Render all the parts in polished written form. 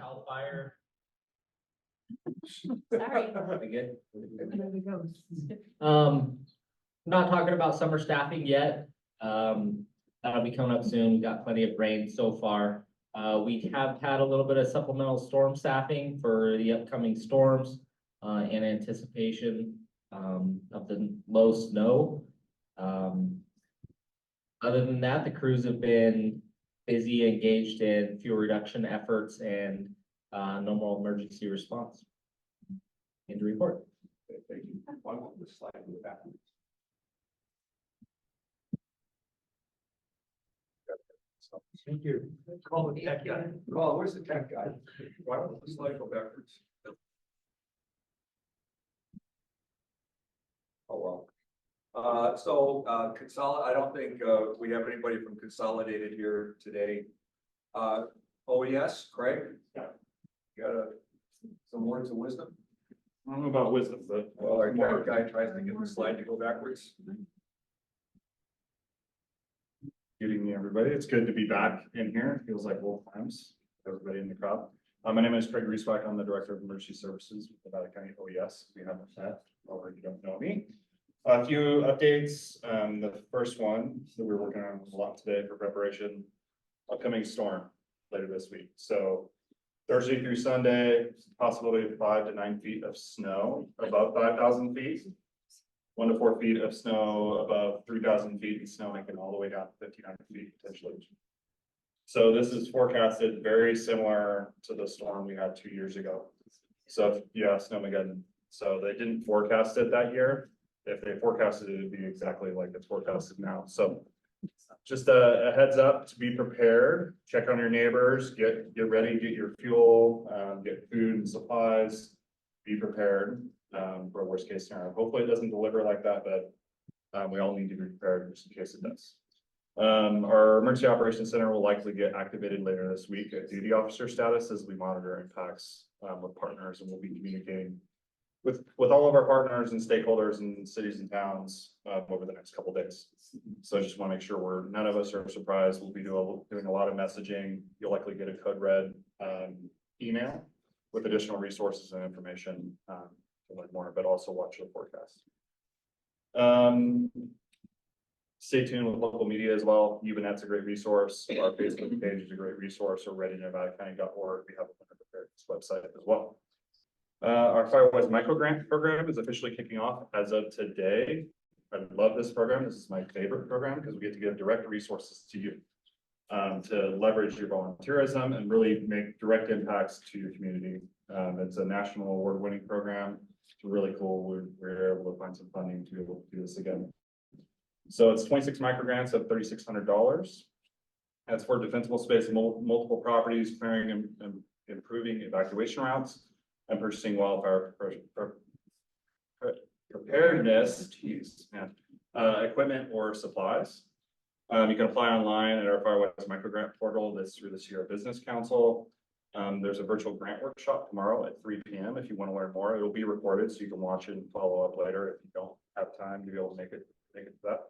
CAL FIRE. Sorry. We good? There we go. Not talking about summer staffing yet. That'll be coming up soon. We've got plenty of rain so far. We have had a little bit of supplemental storm staffing for the upcoming storms, in anticipation, of the low snow. Other than that, the crews have been busy, engaged in fuel reduction efforts and, normal emergency response. End of report. Thank you. Why don't we slide to the back? Thank you. Call the tech guy. Call, where's the tech guy? Why don't the slide go backwards? Oh, well. I don't think, we have anybody from Consolidated here today. Oh, yes, Craig? Yeah. You got some words of wisdom? I don't know about wisdom, but. Well, our tech guy tries to get the slide to go backwards. Good evening, everybody. It's good to be back in here. It feels like old times. Everybody in the crowd. My name is Craig Reesbach. I'm the Director of Emergency Services with Nevada County OES. We haven't met, or you don't know me. A few updates. The first one that we're working on a lot today for preparation. Upcoming storm later this week. So Thursday through Sunday, possibility of 5 to 9 feet of snow above 5,000 feet. 1 to 4 feet of snow above 3,000 feet, and snow making all the way down to 1,500 feet potentially. So this is forecasted very similar to the storm we had 2 years ago. So yeah, snowmageddon. So they didn't forecast it that year. If they forecasted it, it'd be exactly like it's forecasted now. So just a heads up to be prepared. Check on your neighbors. Get ready. Get your fuel. Get food and supplies. Be prepared. For a worst case scenario. Hopefully it doesn't deliver like that, but we all need to be prepared just in case it does. Our emergency operations center will likely get activated later this week at duty officer status as we monitor impacts with partners, and we'll be communicating with all of our partners and stakeholders in cities and towns over the next couple of days. So I just want to make sure none of us are surprised. We'll be doing a lot of messaging. You'll likely get a code red email with additional resources and information. Learn more, but also watch the forecast. Stay tuned with local media as well. UBNet's a great resource. Our Facebook page is a great resource, or readynevadacounty.org. We have a website as well. Our FireWise micro grant program is officially kicking off as of today. I love this program. This is my favorite program because we get to give direct resources to you to leverage your volunteerism and really make direct impacts to your community. It's a national award-winning program. It's really cool. We're able to find some funding to be able to do this again. So it's 26 microgrants of $3,600. That's for defensible space, multiple properties, clearing and improving evacuation routes, and purchasing wildfire preparedness, equipment or supplies. You can apply online at our FireWise microgrant portal. That's through the Sierra Business Council. There's a virtual grant workshop tomorrow at 3 p.m. If you want to learn more. It'll be recorded, so you can watch it and follow up later if you don't have time to be able to make it to that.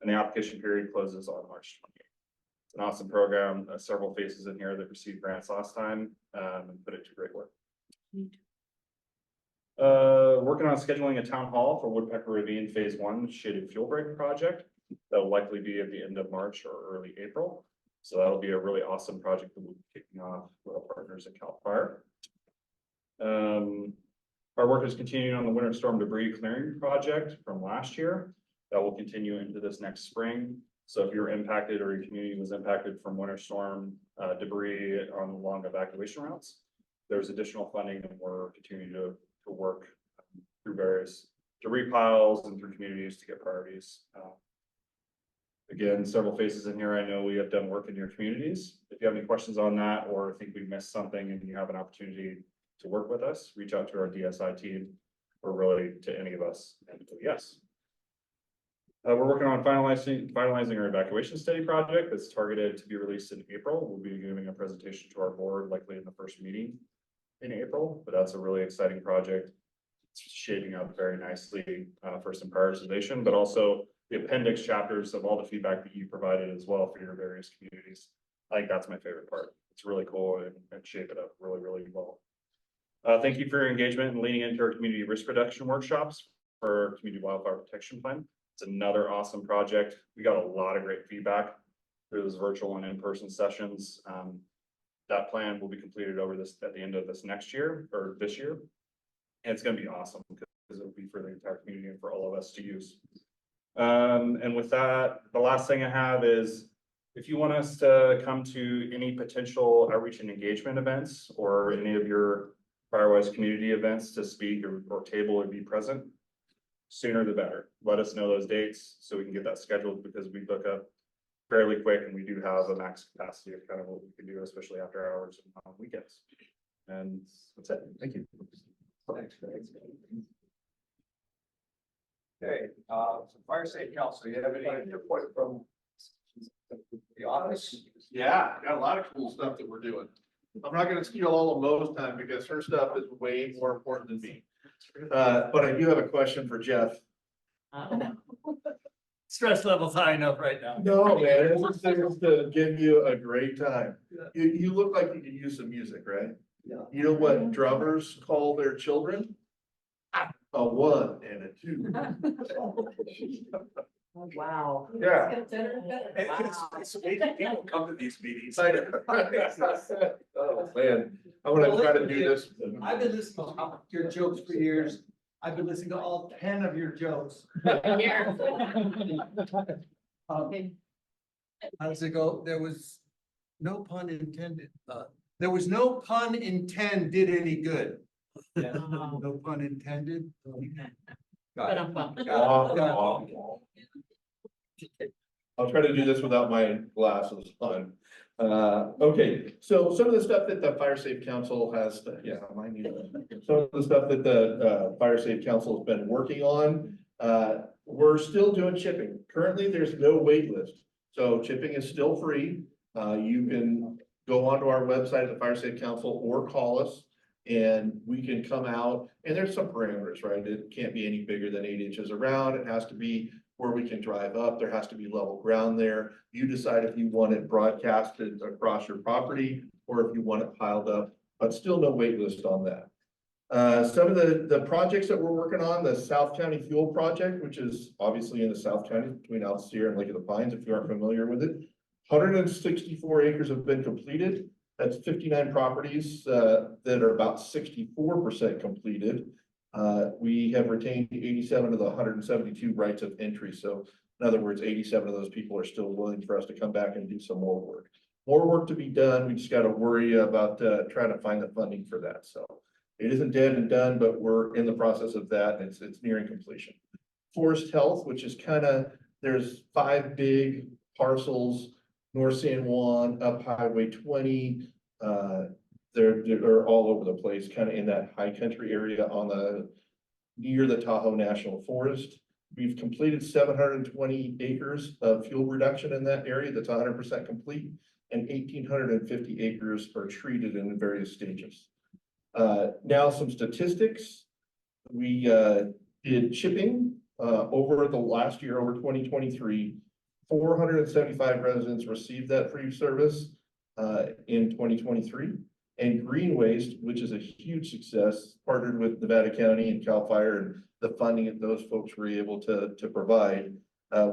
And the application period closes on March 28th. It's an awesome program. Several faces in here that received grants last time and put it to great work. Working on scheduling a town hall for Woodpecker Ravine Phase 1 shaded fuel break project. That will likely be at the end of March or early April. So that'll be a really awesome project that we'll be kicking off with our partners at CAL FIRE. Our work is continuing on the winter storm debris clearing project from last year. That will continue into this next spring. So if you're impacted or your community was impacted from winter storm debris along evacuation routes, there's additional funding, and we're continuing to work through various debris piles and through communities to get priorities. Again, several faces in here. I know we have done work in your communities. If you have any questions on that, or think we missed something and you have an opportunity to work with us, reach out to our DSI team, or really to any of us. And yes, we're working on finalizing our evacuation study project that's targeted to be released in April. We'll be giving a presentation to our board likely in the first meeting in April, but that's a really exciting project. It's shaping up very nicely for some prioritization, but also the appendix chapters of all the feedback that you provided as well for your various communities. I think that's my favorite part. it's really cool and shape it up really, really well. Thank you for your engagement and leaning into our community risk reduction workshops for our community wildfire protection plan. It's another awesome project. We got a lot of great feedback through those virtual and in-person sessions. That plan will be completed at the end of this next year or this year. And it's going to be awesome because it'll be for the entire community and for all of us to use. And with that, the last thing I have is if you want us to come to any potential outreach and engagement events or any of your FireWise community events to speak or table or be present, sooner the better. Let us know those dates so we can get that scheduled because we book up fairly quick and we do have a max capacity of kind of what we can do, especially after hours and on weekends. And that's it. Thank you. Thanks. Okay, FireSafe Council, you have any input from the office? Yeah, got a lot of cool stuff that we're doing. I'm not gonna steal all of Mo's time because her stuff is way more important than me. But I do have a question for Jeff. Stress level's high enough right now. No, man, this is to give you a great time. You look like you could use some music, right? Yeah. You know what drummers call their children? A 1 and a 2. Oh, wow. Yeah. It's amazing people come to these meetings. I know. Oh, man, I'm gonna try to do this. I've been listening to your jokes for years. I've been listening to all 10 of your jokes. How does it go? There was no pun intended. There was no pun intended did any good. No pun intended. I'll try to do this without my glasses on. Okay, so some of the stuff that the FireSafe Council has, some of the stuff that the FireSafe Council has been working on, we're still doing chipping. Currently, there's no wait list. So chipping is still free. You can go onto our website at the FireSafe Council or call us and we can come out, and there's some parameters, right? It can't be any bigger than 8 inches around. It has to be where we can drive up. There has to be level ground there. You decide if you want it broadcasted across your property or if you want it piled up, but still no wait list on that. Some of the projects that we're working on, the South County Fuel Project, which is obviously in the South County between Alcera and Lake of the Pines, if you aren't familiar with it. 164 acres have been completed. That's 59 properties that are about 64% completed. We have retained 87 of the 172 rights of entry. So in other words, 87 of those people are still willing for us to come back and do some more work. More work to be done. We just got to worry about trying to find the funding for that. So it isn't dead and done, but we're in the process of that. And it's nearing completion. Forest Health, which is kind of, there's 5 big parcels, North San Juan, up Highway 20. They're all over the place, kind of in that high country area near the Tahoe National Forest. We've completed 720 acres of fuel reduction in that area. That's 100% complete, and 1,850 acres are treated in various stages. Now some statistics. We did chipping over the last year, over 2023. 475 residents received that free service in 2023. And green waste, which is a huge success, partnered with Nevada County and CAL FIRE and the funding that those folks were able to provide.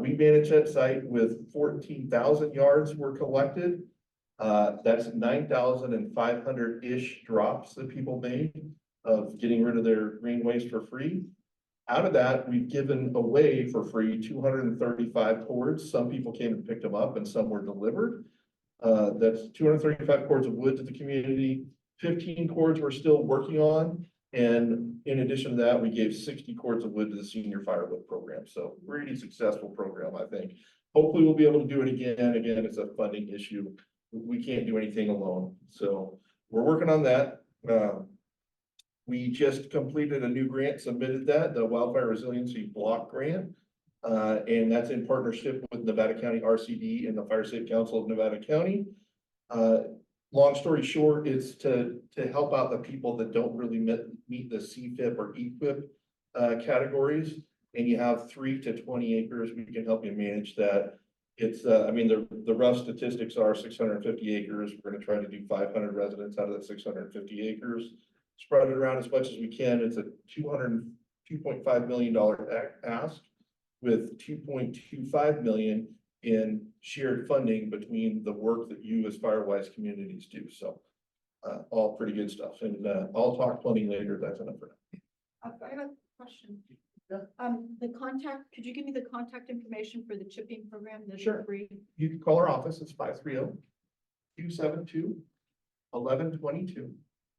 We managed that site with 14,000 yards were collected. That's 9,500-ish drops that people made of getting rid of their green waste for free. Out of that, we've given away for free 235 cords. Some people came and picked them up and some were delivered. That's 235 cords of wood to the community. 15 cords we're still working on. And in addition to that, we gave 60 cords of wood to the senior firewood program. So really successful program, I think. Hopefully we'll be able to do it again. Again, it's a funding issue. We can't do anything alone. So we're working on that. We just completed a new grant, submitted that, the Wildfire Resiliency Block Grant. And that's in partnership with Nevada County RCD and the FireSafe Council of Nevada County. Long story short, it's to help out the people that don't really meet the CFIP or EQIP categories. And you have 3 to 20 acres, we can help you manage that. It's, I mean, the rough statistics are 650 acres. We're gonna try to do 500 residents out of that 650 acres. Spread it around as much as we can. It's a $2.5 million ask with 2.25 million in shared funding between the work that you as FireWise Communities do. So all pretty good stuff. And I'll talk plenty later. That's enough for now. I have a question. The contact, could you give me the contact information for the chipping program? That's Sure. free? You can call our office. It's 530-272-1122.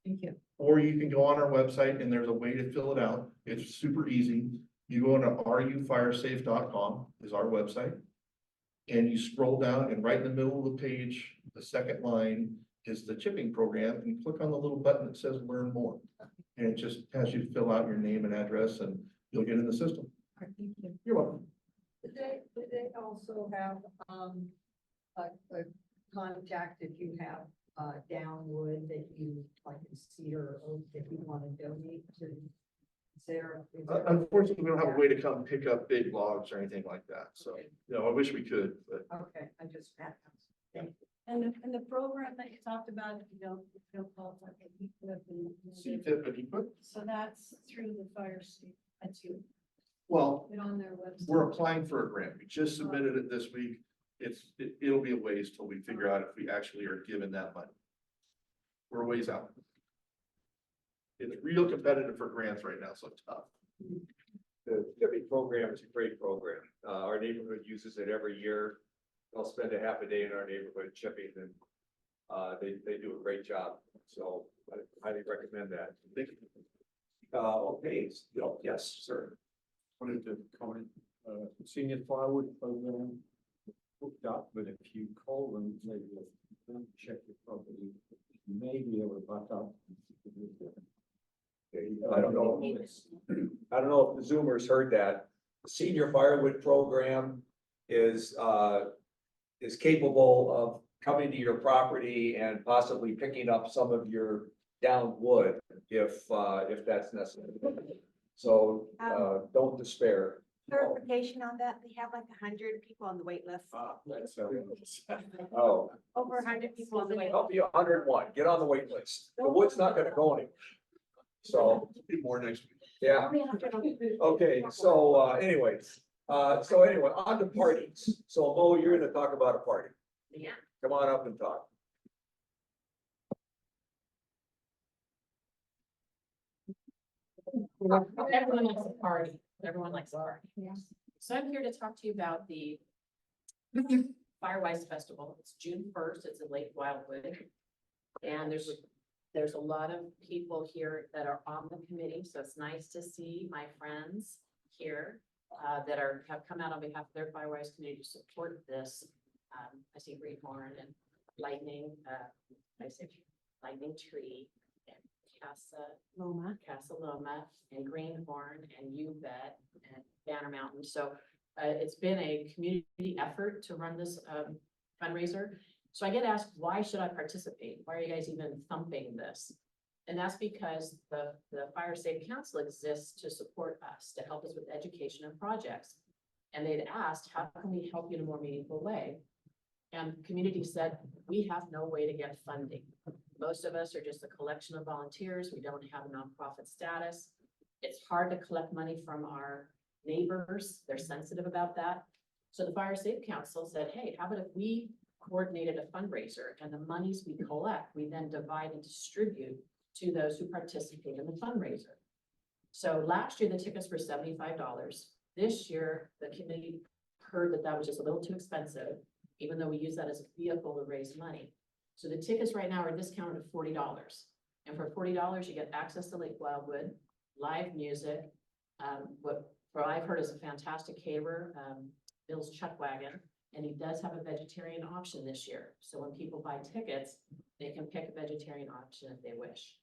Thank you. Or you can go on our website and there's a way to fill it out. It's super easy. You go to rufiresafe.com is our website. And you scroll down and right in the middle of the page, the second line is the chipping program, and click on the little button that says learn more. And it just has you fill out your name and address and you'll get in the system. All right, thank you. You're welcome. Did they also have, a contact if you have, downwood that you, like a cedar or oak that you want to donate to? Is there? Unfortunately, we don't have a way to come pick up big logs or anything like that. So, you know, I wish we could, but Okay, I just. Thank you. And the program that you talked about, if you don't qualify, you put up see fit, but you put, so that's through the fire state, that's you, well, put on their website. we're applying for a grant. We just submitted it this week. It'll be a ways till we figure out if we actually are given that money. We're a ways out. It's real competitive for grants right now, so it's tough. The chipping program is a great program. Our neighborhood uses it every year. They'll spend a half a day in our neighborhood chipping and they do a great job. So I highly recommend that. Thank you. Okay, yes, sir. Wanted to comment, senior firewood program hooked up, but if you call them, they will check your property, you may be able to back up. I don't know if the Zoomers heard that. The senior firewood program is capable of coming to your property and possibly picking up some of your downed wood if that's necessary. So, don't despair. Clarification on that, they have like 100 people on the wait list. Oh, Over 100 people on the wait list. I'll be 101. Get on the wait list. The wood's not gonna go anywhere. So, Be more next week. yeah. Okay, so, anyways, on to parties. So Mo, you're gonna talk about a party. Yeah. Come on up and talk. Everyone likes a party. Everyone likes a party. So I'm here to talk to you about the FireWise Festival. It's June 1st. It's in Lake Wildwood. And there's a lot of people here that are on the committee. So it's nice to see my friends here that have come out on behalf of their FireWise community to support this. I see Greenhorn and Lightning, Lightning Tree, and Casa Loma, and Greenhorn, and You Bet, and Banner Mountain. So it's been a community effort to run this fundraiser. So I get asked, why should I participate? Why are you guys even thumping this? And that's because the FireSafe Council exists to support us, to help us with education and projects. And they'd asked, how can we help you in a more meaningful way? And community said, we have no way to get funding. Most of us are just a collection of volunteers. We don't have a nonprofit status. It's hard to collect money from our neighbors. They're sensitive about that. So the FireSafe Council said, hey, how about if we coordinated a fundraiser, and the monies we collect, we then divide and distribute to those who participate in the fundraiser. So last year, the tickets were $75. This year, the committee heard that was just a little too expensive, even though we use that as a vehicle to raise money. So the tickets right now are discounted at $40. And for $40, you get access to Lake Wildwood, live music. What I've heard is a fantastic caterer, Bill's Chuck Wagon, and he does have a vegetarian option this year. So when people buy tickets, they can pick a vegetarian option if they wish.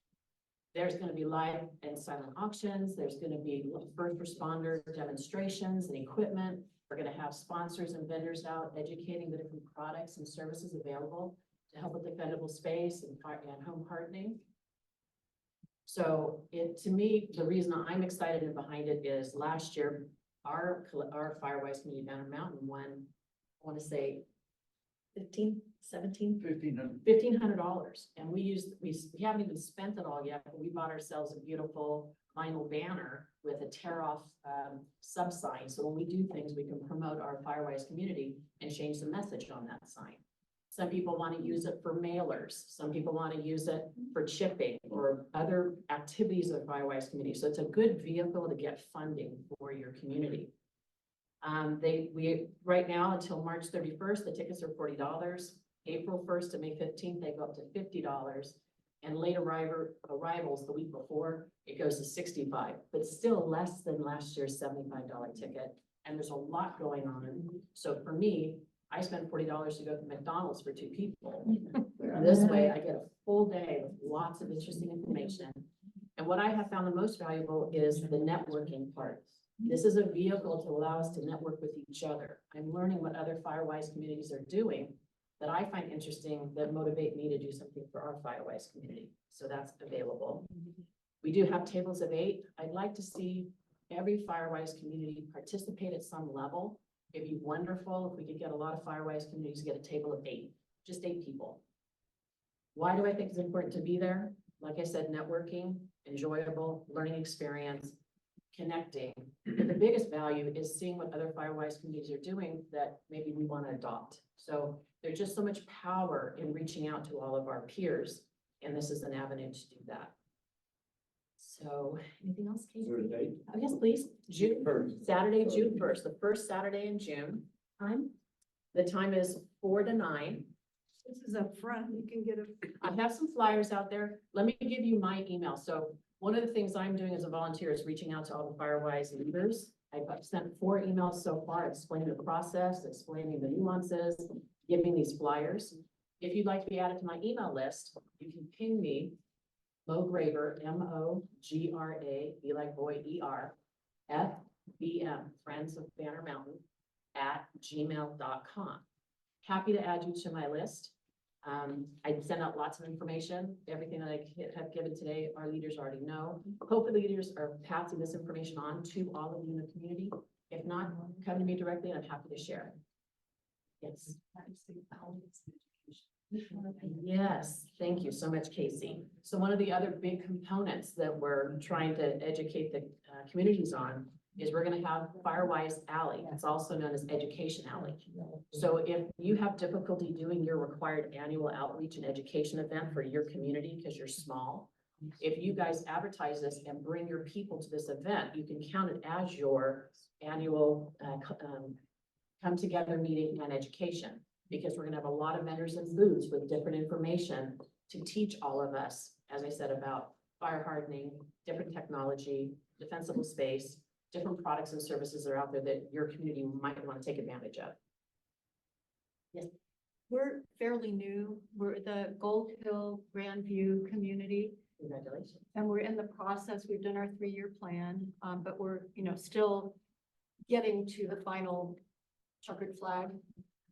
There's going to be live and silent auctions. There's going to be first responder demonstrations and equipment. We're going to have sponsors and vendors out educating the different products and services available to help with defendable space and home hardening. So to me, the reason I'm excited and behind it is last year, our FireWise Community Banner Mountain won want to say $1,500. $1,500. And we haven't even spent it all yet, but we bought ourselves a beautiful vinyl banner with a tear off sub sign. So when we do things, we can promote our FireWise community and change the message on that sign. Some people want to use it for mailers. Some people want to use it for chipping or other activities of FireWise community. So it's a good vehicle to get funding for your community. Right now until March 31st, the tickets are $40. April 1st to May 15th, they go up to $50. And late arrivals the week before, it goes to $65, but still less than last year's $75 ticket. And there's a lot going on. So for me, I spend $40 to go to McDonald's for 2 people. And this way I get a full day with lots of interesting information. And what I have found the most valuable is the networking part. This is a vehicle to allow us to network with each other. I'm learning what other FireWise communities are doing that I find interesting, that motivate me to do something for our FireWise community. So that's available. We do have tables of 8. I'd like to see every FireWise community participate at some level. It'd be wonderful if we could get a lot of FireWise communities to get a table of 8, just 8 people. Why do I think it's important to be there? Like I said, networking, enjoyable, learning experience, connecting. But the biggest value is seeing what other FireWise communities are doing that maybe we want to adopt. So there's just so much power in reaching out to all of our peers, and this is an avenue to do that. So anything else, Casey? Is there a date? Oh, yes, please. June 1st. Saturday, June 1st, the first Saturday in June. Time? The time is 4 to 9. This is up front, you can get a. I have some flyers out there. Let me give you my email. So one of the things I'm doing as a volunteer is reaching out to all the FireWise leaders. I've sent 4 emails so far explaining the process, explaining the nuances, giving these flyers. If you'd like to be added to my email list, you can ping me, Mo Graver, M-O-G-R-A, be like boy, E-R, FBM, Friends of Banner Mountain, @gmail.com. Happy to add you to my list. I send out lots of information. Everything that I have given today, our leaders already know. Hopefully leaders are passing this information on to all of you in the community. If not, come to me directly and I'm happy to share. Yes. Yes, thank you so much, Casey. So one of the other big components that we're trying to educate the communities on is we're going to have FireWise Alley. It's also known as Education Alley. So if you have difficulty doing your required annual outreach and education event for your community because you're small, if you guys advertise this and bring your people to this event, you can count it as your annual come together meeting and education, because we're going to have a lot of vendors and booths with different information to teach all of us, as I said, about fire hardening, different technology, defensible space, different products and services that are out there that your community might want to take advantage of. Yes. We're fairly new. We're the Gold Hill Grandview community, Congratulations. and we're in the process. We've done our 3-year plan, but we're, still getting to the final checkered flag.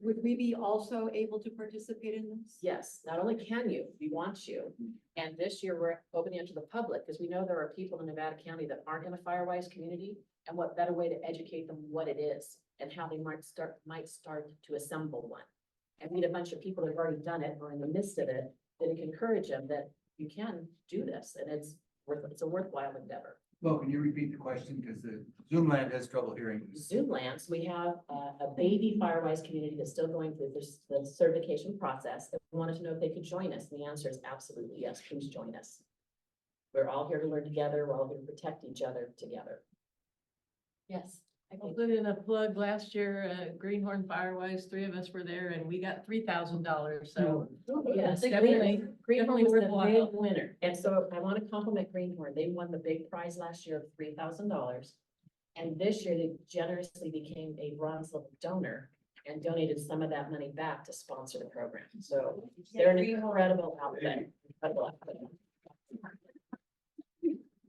Would we be also able to participate in this? Yes, not only can you, we want you. And this year we're opening it to the public because we know there are people in Nevada County that aren't in a FireWise community. And what better way to educate them what it is and how they might start to assemble one. And meet a bunch of people that have already done it or in the midst of it, that can encourage them that you can do this and it's a worthwhile endeavor. Well, can you repeat the question? Because the Zoom land has trouble hearing. Zoomlands, we have a baby FireWise community that's still going through the certification process. They wanted to know if they could join us. And the answer is absolutely yes, please join us. We're all here to learn together. We're all here to protect each other together. Yes. I'll put in a plug. Last year, Greenhorn FireWise, 3 of us were there and we got $3,000. So Yes, definitely, Greenhorn was the big worthwhile. winner. And so I want to compliment Greenhorn. They won the big prize last year of $3,000. And this year they generously became a bronze level donor and donated some of that money back to sponsor the program. So they're an incredible outfit. Incredible outfit.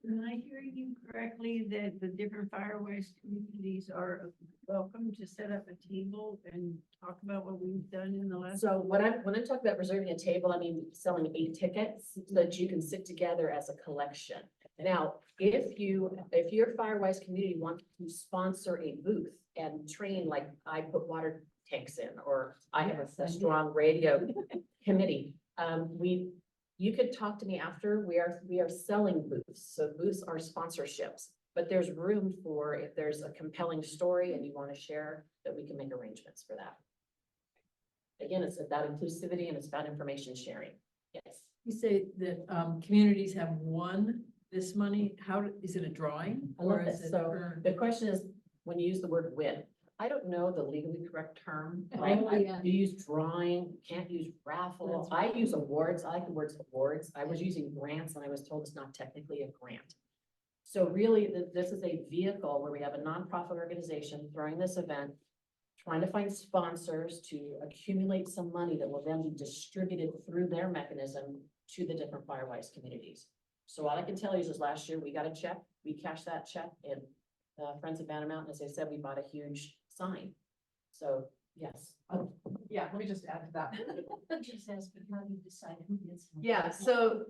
Am I hearing you correctly that the different FireWise communities are welcome to set up a table and talk about what we've done in the last? So when I'm talking about reserving a table, I mean selling 8 tickets so that you can sit together as a collection. Now, if your FireWise community wants to sponsor a booth and train, like I put water tanks in, or I have a strong radio committee. You could talk to me after, we are selling booths, so booths are sponsorships. But there's room for, if there's a compelling story and you want to share, that we can make arrangements for that. Again, it's about inclusivity and it's about information sharing. Yes. You say that, communities have won this money. Is it a drawing? I love or is this. it So earned? the question is, when you use the word win, I don't know the legally correct term. Oh, yeah. You use drawing, can't use raffle. I use awards. I like the words awards. I was using grants and I was told it's not technically a grant. So really, this is a vehicle where we have a nonprofit organization throwing this event, trying to find sponsors to accumulate some money that will then be distributed through their mechanism to the different FireWise communities. So all I can tell you is last year we got a check, we cashed that check, and Friends of Banner Mountain, as I said, we bought a huge sign. So yes. Yeah, let me just add to that. Just ask, but how do you decide who gets? Yeah, so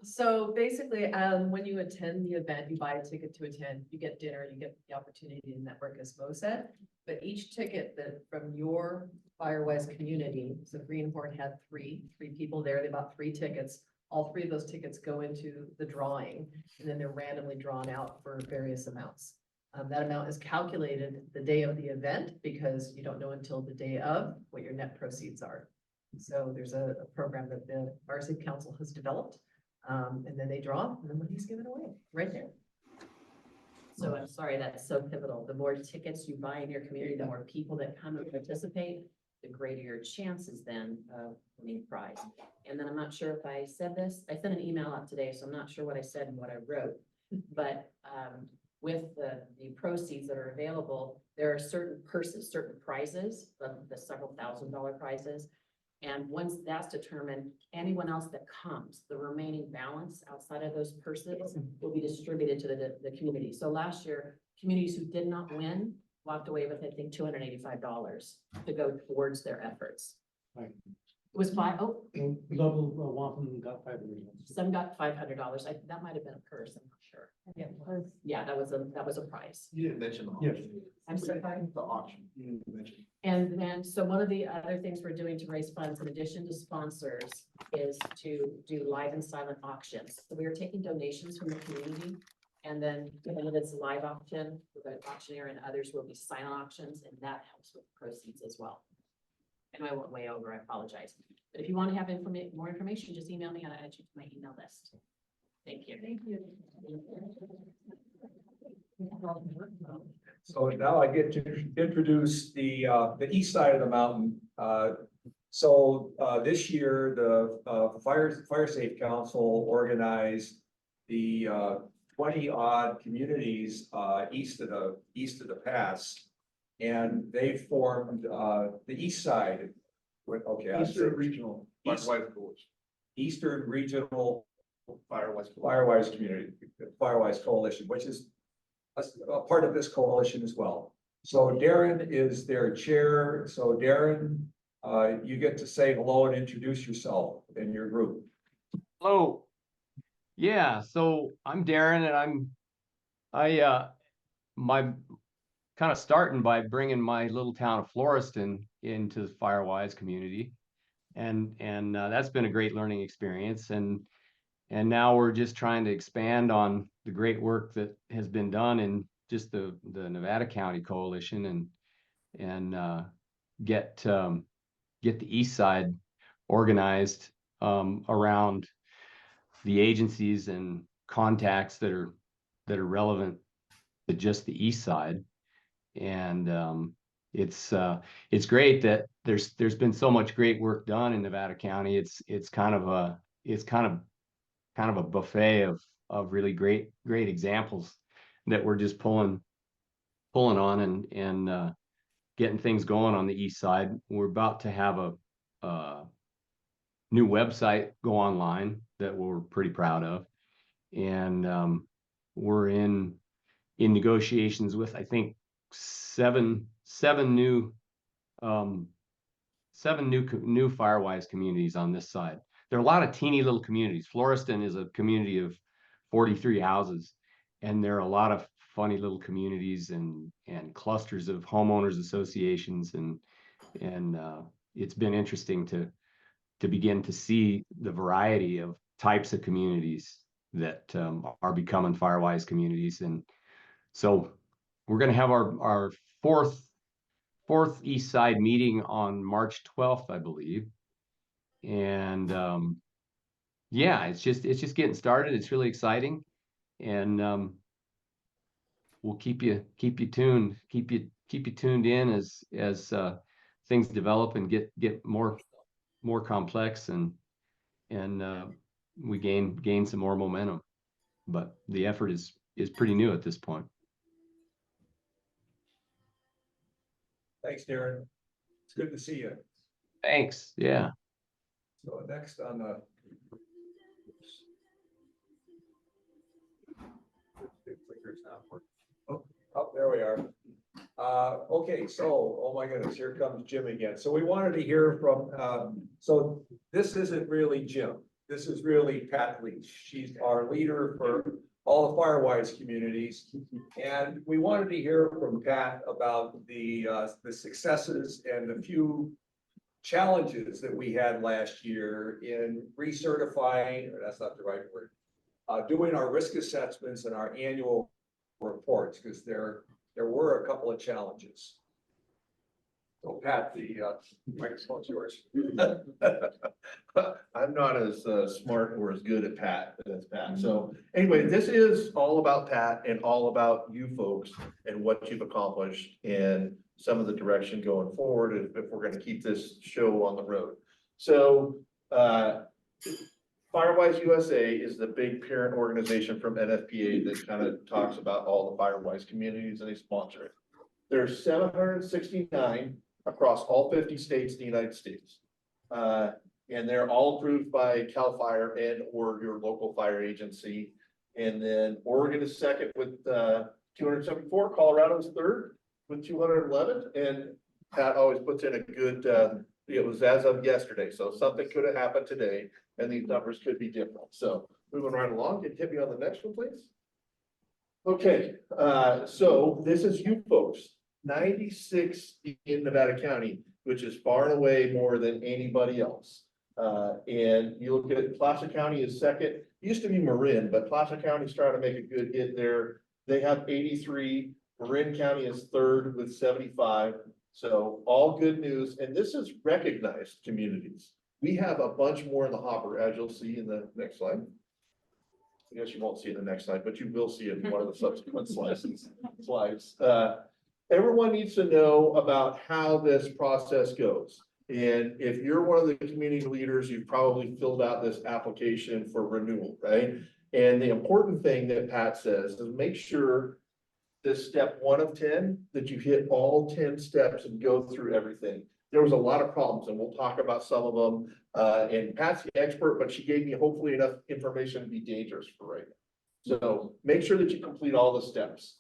basically, when you attend the event, you buy a ticket to attend, you get dinner, you get the opportunity to network, as Mo said. But each ticket that from your FireWise community, so Greenhorn had three people there, they bought 3 tickets. All 3 of those tickets go into the drawing, and then they're randomly drawn out for various amounts. That amount is calculated the day of the event because you don't know until the day of what your net proceeds are. So there's a program that the FireSafe Council has developed, and then they draw, and the money's given away right there. So I'm sorry, that's so pivotal. The more tickets you buy in your community, the more people that come and participate, the greater your chances then of winning a prize. And then I'm not sure if I said this, I sent an email out today, so I'm not sure what I said and what I wrote. But with the proceeds that are available, there are certain purses, certain prizes, the several $1,000 prizes. And once that's determined, anyone else that comes, the remaining balance outside of those purses will be distributed to the community. So last year, communities who did not win walked away with, I think, $285 to go towards their efforts. Right. It was Level one of them got $500. some got $500. That might have been a purse, I'm not sure. Yeah, that was a prize. You didn't mention the Yes. auction. I'm sorry. The auction, you didn't mention. And then, so one of the other things we're doing to raise funds in addition to sponsors is to do live and silent auctions. So we are taking donations from the community. And then when it's a live auction with an auctioneer, and others will be silent auctions, and that helps with proceeds as well. And I went way over, I apologize. But if you want to have more information, just email me and I'll add you to my email list. Thank you. Thank you. So now I get to introduce the east side of the mountain. This year, the FireSafe Council organized the 20-odd communities east of the pass, and they formed the east side. Eastern Regional FireWise Coalition. Eastern Regional FireWise Community, FireWise Coalition, which is a part of this coalition as well. So Darren is their chair. So Darren, you get to say hello and introduce yourself and your group. Hello. Yeah, so I'm Darren, and my kind of starting by bringing my little town of Floreston into the FireWise community, and that's been a great learning experience, and now we're just trying to expand on the great work that has been done in just the Nevada County Coalition, and get the east side organized around the agencies and contacts that are relevant to just the east side. And it's great that there's been so much great work done in Nevada County. It's kind of a buffet of really great examples that we're just pulling on and getting things going on the east side. We're about to have a new website go online that we're pretty proud of, and we're in negotiations with, I think, seven new FireWise communities on this side. There are a lot of teeny little communities. Floreston is a community of 43 houses, and there are a lot of funny little communities and clusters of homeowners associations, it's been interesting to begin to see the variety of types of communities that are becoming FireWise communities. And so we're going to have our fourth East Side meeting on March 12th, I believe. And yeah, it's just getting started. It's really exciting, and we'll keep you tuned, keep you tuned in as things develop and get more complex, and we gain some more momentum. But the effort is pretty new at this point. Thanks, Darren. It's good to see you. Thanks. Yeah. So next on the. Clicker's not working. Oh, there we are. Okay, so, oh my goodness, here comes Jim again. So we wanted to hear from, so this isn't really Jim. This is really Pat Leach. She's our leader for all the FireWise communities. And we wanted to hear from Pat about the successes and the few challenges that we had last year in recertifying, or that's not the right word, doing our risk assessments and our annual reports, because there were a couple of challenges. So Pat, the microphone's yours. I'm not as smart or as good at Pat as Pat. So anyway, this is all about Pat and all about you folks and what you've accomplished and some of the direction going forward if we're going to keep this show on the road. So FireWise USA is the big parent organization from NFPA that kind of talks about all the FireWise communities, and they sponsor it. There's 769 across all 50 states in the United States. And they're all approved by CAL FIRE and or your local fire agency. And then Oregon is second with 274, Colorado's third with 211. And Pat always puts in a good, it was as of yesterday. So something could have happened today and these numbers could be different. So moving right along, can you hit me on the next one, please? Okay, so this is you folks, 96 in Nevada County, which is far and away more than anybody else. And you look at Placer County is second. It used to be Marin, but Placer County's trying to make a good hit there. They have 83. Marin County is third with 75. So all good news. And this is recognized communities. We have a bunch more in the hopper, as you'll see in the next slide. I guess you won't see it in the next slide, but you will see it in one of the subsequent slides. Everyone needs to know about how this process goes. And if you're one of the community leaders, you've probably filled out this application for renewal, right? And the important thing that Pat says is make sure this step 1 of 10, that you hit all 10 steps and go through everything. There was a lot of problems, and we'll talk about some of them. And Pat's the expert, but she gave me hopefully enough information to be dangerous for right now. So make sure that you complete all the steps.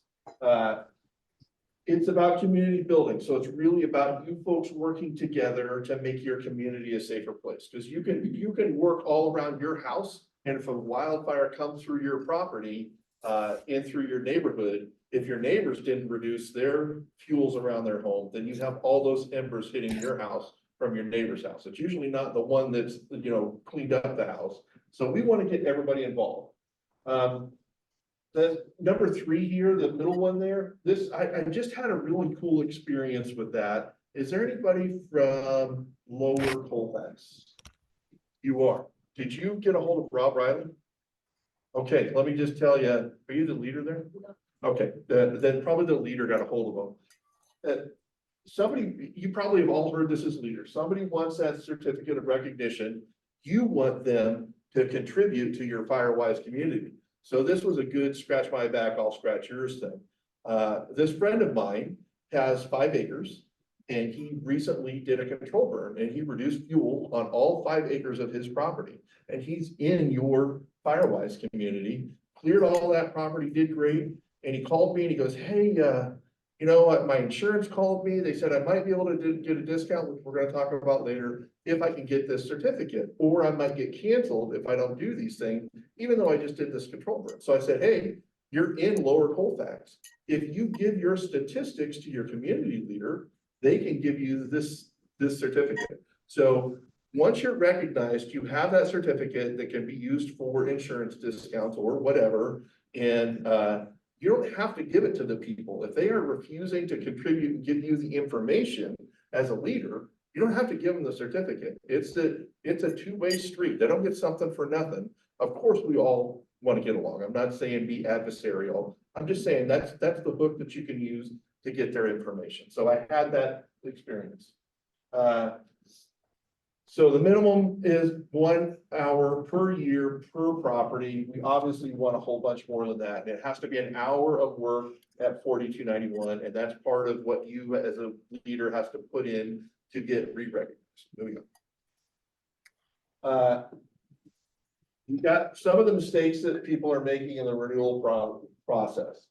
It's about community building. So it's really about you folks working together to make your community a safer place. Because you can work all around your house, and if a wildfire comes through your property and through your neighborhood, if your neighbors didn't reduce their fuels around their home, then you have all those embers hitting your house from your neighbor's house. It's usually not the one that's, cleaned up the house. So we want to get everybody involved. The number 3 here, the middle one there, I just had a really cool experience with that. Is there anybody from Lower Colfax? You are. Did you get a hold of Rob Riley? Okay, let me just tell you, are you the leader there? Okay, then probably the leader got a hold of them. Somebody, you probably have all heard this as leaders. Somebody wants that certificate of recognition. You want them to contribute to your FireWise community. So this was a good scratch my back, I'll scratch yours thing. This friend of mine has 5 acres and he recently did a control burn and he reduced fuel on all 5 acres of his property. And he's in your FireWise community, cleared all that property, did great. And he called me and he goes, hey, you know what? My insurance called me. They said I might be able to get a discount, which we're going to talk about later, if I can get this certificate, or I might get canceled if I don't do these things, even though I just did this control burn. So I said, hey, you're in Lower Colfax. If you give your statistics to your community leader, they can give you this this certificate. So once you're recognized, you have that certificate that can be used for insurance discounts or whatever. And you don't have to give it to the people. If they are refusing to contribute and give you the information as a leader, you don't have to give them the certificate. It's a two-way street. They don't get something for nothing. Of course, we all want to get along. I'm not saying be adversarial. I'm just saying that's the hook that you can use to get their information. So I had that experience. So the minimum is 1 hour per year per property. We obviously want a whole bunch more than that. It has to be an hour of work at $42.91, and that's part of what you as a leader has to put in to get re-recognized. Moving on. You got some of the mistakes that people are making in the renewal process.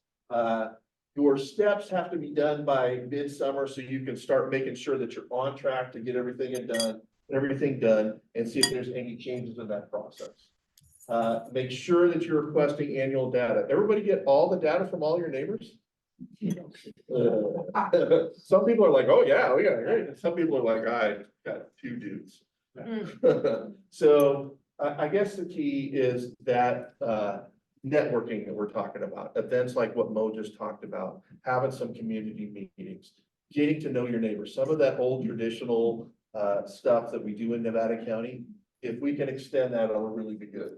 Your steps have to be done by midsummer so you can start making sure that you're on track to get everything done and see if there's any changes in that process. Make sure that you're requesting annual data. Everybody get all the data from all your neighbors? Some people are like, oh yeah, we got it great. And some people are like, I got 2 dudes. So I guess the key is that networking that we're talking about, events like what Mo just talked about, having some community meetings, getting to know your neighbors. Some of that old traditional stuff that we do in Nevada County, if we can extend that, it'll really be good.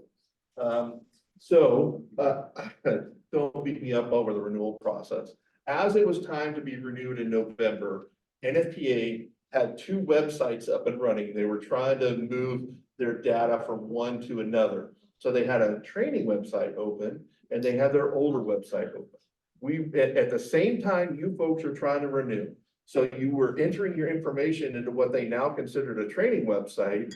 Don't beat me up over the renewal process. As it was time to be renewed in November, NFPA had 2 websites up and running. They were trying to move their data from one to another. So they had a training website open and they had their older website open. We, at the same time, you folks are trying to renew. So you were entering your information into what they now considered a training website,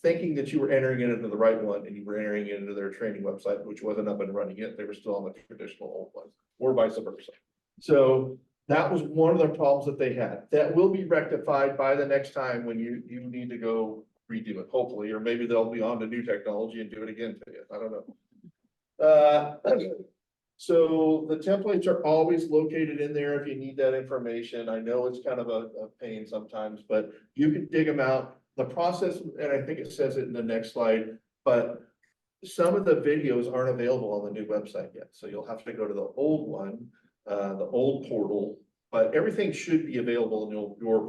thinking that you were entering it into the right one, and you were entering it into their training website, which wasn't up and running yet. They were still on the traditional old ones, or vice versa. So that was one of the problems that they had. That will be rectified by the next time when you need to go redo it, hopefully, or maybe they'll be on to new technology and do it again to you. I don't know. So the templates are always located in there if you need that information. I know it's kind of a pain sometimes, but you can dig them out. The process, and I think it says it in the next slide, but some of the videos aren't available on the new website yet. So you'll have to go to the old one, the old portal, but everything should be available in your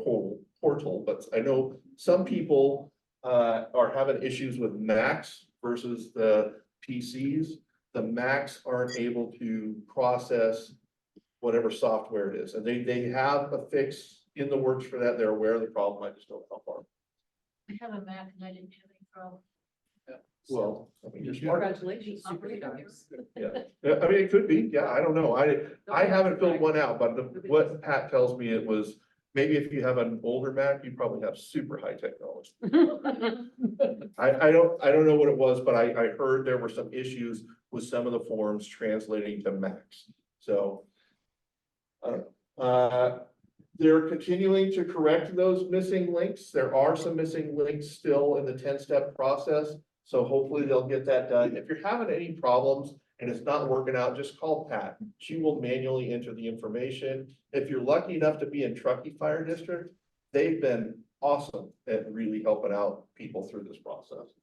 portal. But I know some people are having issues with Macs versus the PCs. The Macs aren't able to process whatever software it is. And they have a fix in the works for that. They're aware of the problem. I just don't know how far. I have a Mac and I didn't have any problem. Well, I mean, you're smart. Congratulations. Yeah, I mean, it could be. Yeah, I don't know. I haven't filled one out, but what Pat tells me it was, maybe if you have an older Mac, you probably have super high technology. I don't know what it was, but I heard there were some issues with some of the forms translating to Macs. So I don't know. They're continuing to correct those missing links. There are some missing links still in the 10-step process. So hopefully they'll get that done. If you're having any problems and it's not working out, just call Pat. She will manually enter the information. If you're lucky enough to be in Truckee Fire District, they've been awesome at really helping out people through this process.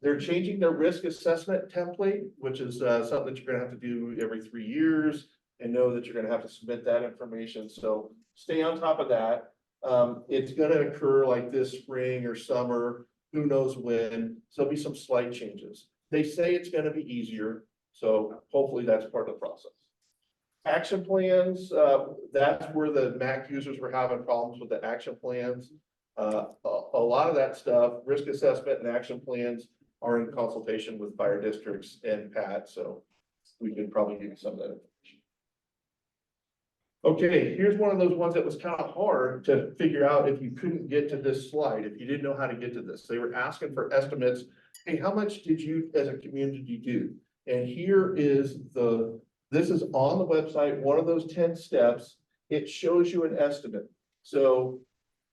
They're changing their risk assessment template, which is something that you're gonna have to do every 3 years, and know that you're gonna have to submit that information. So stay on top of that. It's gonna occur like this spring or summer, who knows when. So there'll be some slight changes. They say it's gonna be easier, so hopefully that's part of the process. Action plans, that's where the Mac users were having problems with the action plans. A lot of that stuff, risk assessment and action plans, are in consultation with fire districts and Pat, so we can probably give you some of that information. Okay, here's one of those ones that was kind of hard to figure out if you couldn't get to this slide, if you didn't know how to get to this. They were asking for estimates. Hey, how much did you as a community do? And here is this is on the website, one of those 10 steps. It shows you an estimate. So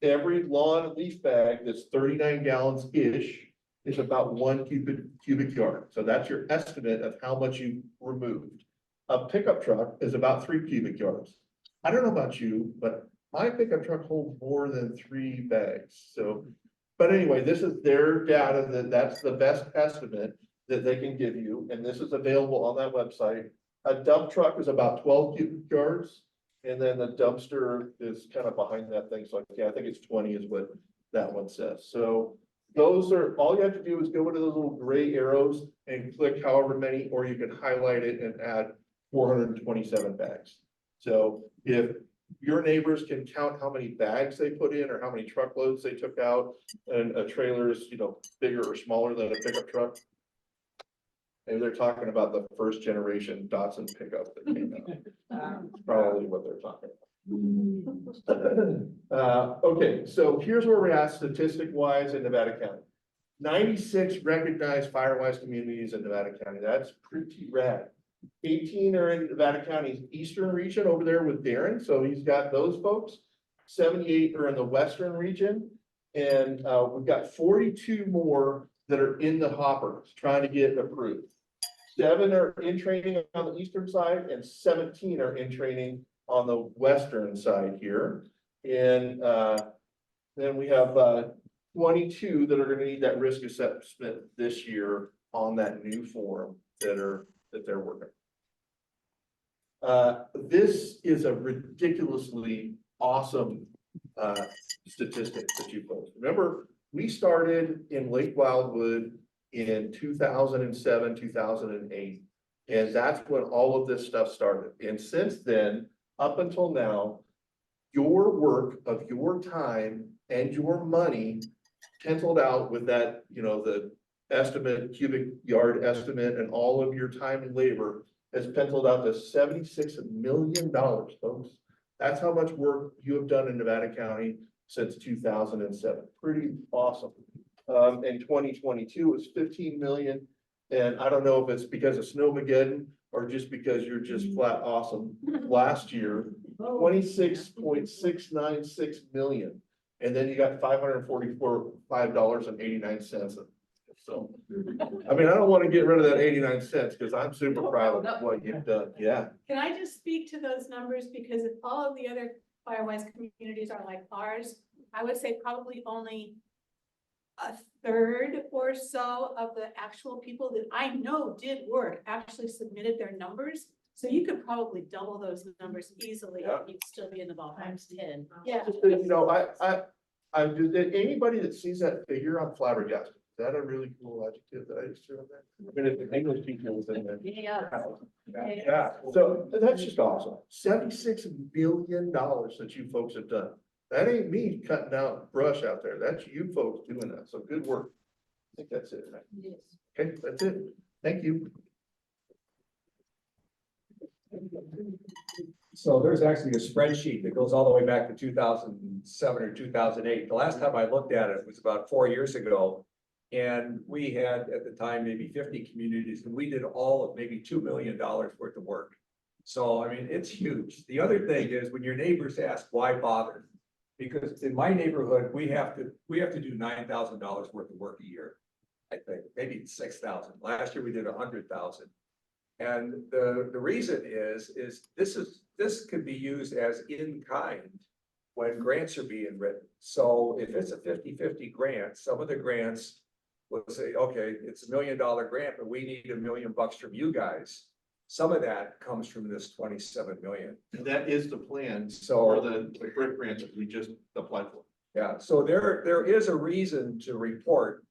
every lawn and leaf bag that's 39 gallons-ish is about 1 cubic yard. So that's your estimate of how much you removed. A pickup truck is about 3 cubic yards. I don't know about you, but my pickup truck holds more than 3 bags, so. But anyway, this is their data, that's the best estimate that they can give you, and this is available on that website. A dump truck is about 12 cubic yards, and then the dumpster is kind of behind that thing, so yeah, I think it's 20 is what that one says, so. Those are, all you have to do is go into those little gray arrows and click however many, or you can highlight it and add 427 bags. So if your neighbors can count how many bags they put in or how many truckloads they took out, and a trailer is, you know, bigger or smaller than a pickup truck. Maybe they're talking about the first generation Datsun pickup that came out. Probably what they're talking about. Okay, so here's where we're at statistic wise in Nevada County. 96 recognized FireWise communities in Nevada County. That's pretty rad. 18 are in Nevada County's eastern region over there with Darren, so he's got those folks. 78 are in the western region, and we've got 42 more that are in the hopper trying to get approved. 7 are in training on the eastern side, and 17 are in training on the western side here. And then we have 22 that are going to need that risk assessment this year on that new form that they're working. This is a ridiculously awesome statistic that you folks remember. We started in Lake Wildwood in 2007, 2008, and that's when all of this stuff started. And since then, up until now, your work of your time and your money penciled out with that, you know, the estimate, cubic yard estimate, and all of your time and labor has penciled out to $76 million, folks. That's how much work you have done in Nevada County since 2007. Pretty awesome. In 2022 was 15 million. And I don't know if it's because of Snowmageddon or just because you're just flat awesome. Last year, $26.696 million. And then you got $545.89. So, I mean, I don't want to get rid of that 89 cents because I'm super proud of what you've done. Yeah. Can I just speak to those numbers? Because if all of the other FireWise communities are like ours, I would say probably only a third or so of the actual people that I know did work actually submitted their numbers. So you could probably double those numbers easily. Yeah. You'd still be in the ballpark. Times 10. Yeah. Just that, you know, anybody that sees that figure, I'm flabbergasted. Is that a really cool adjective that I just threw in there? I mean, if the English teacher was in there. Yeah, so that's just awesome. $76 billion that you folks have done. That ain't me cutting out brush out there. That's you folks doing that. So good work. I think that's it. Right? Yes. Okay, that's it. Thank you. So there's actually a spreadsheet that goes all the way back to 2007 or 2008. The last time I looked at it was about 4 years ago. And we had at the time maybe 50 communities, and we did all of maybe $2 million worth of work. So, I mean, it's huge. The other thing is when your neighbors ask, why bother? Because in my neighborhood, we have to do $9,000 worth of work a year. I think maybe 6,000. Last year we did 100,000. And the reason is this can be used as in kind when grants are being written. So if it's a 50-50 grant, some of the grants will say, okay, it's $1 million grant, but we need $1 million from you guys. Some of that comes from this 27 million. And that is the plan. So Or the brick grant that we just applied for. yeah, so there is a reason to report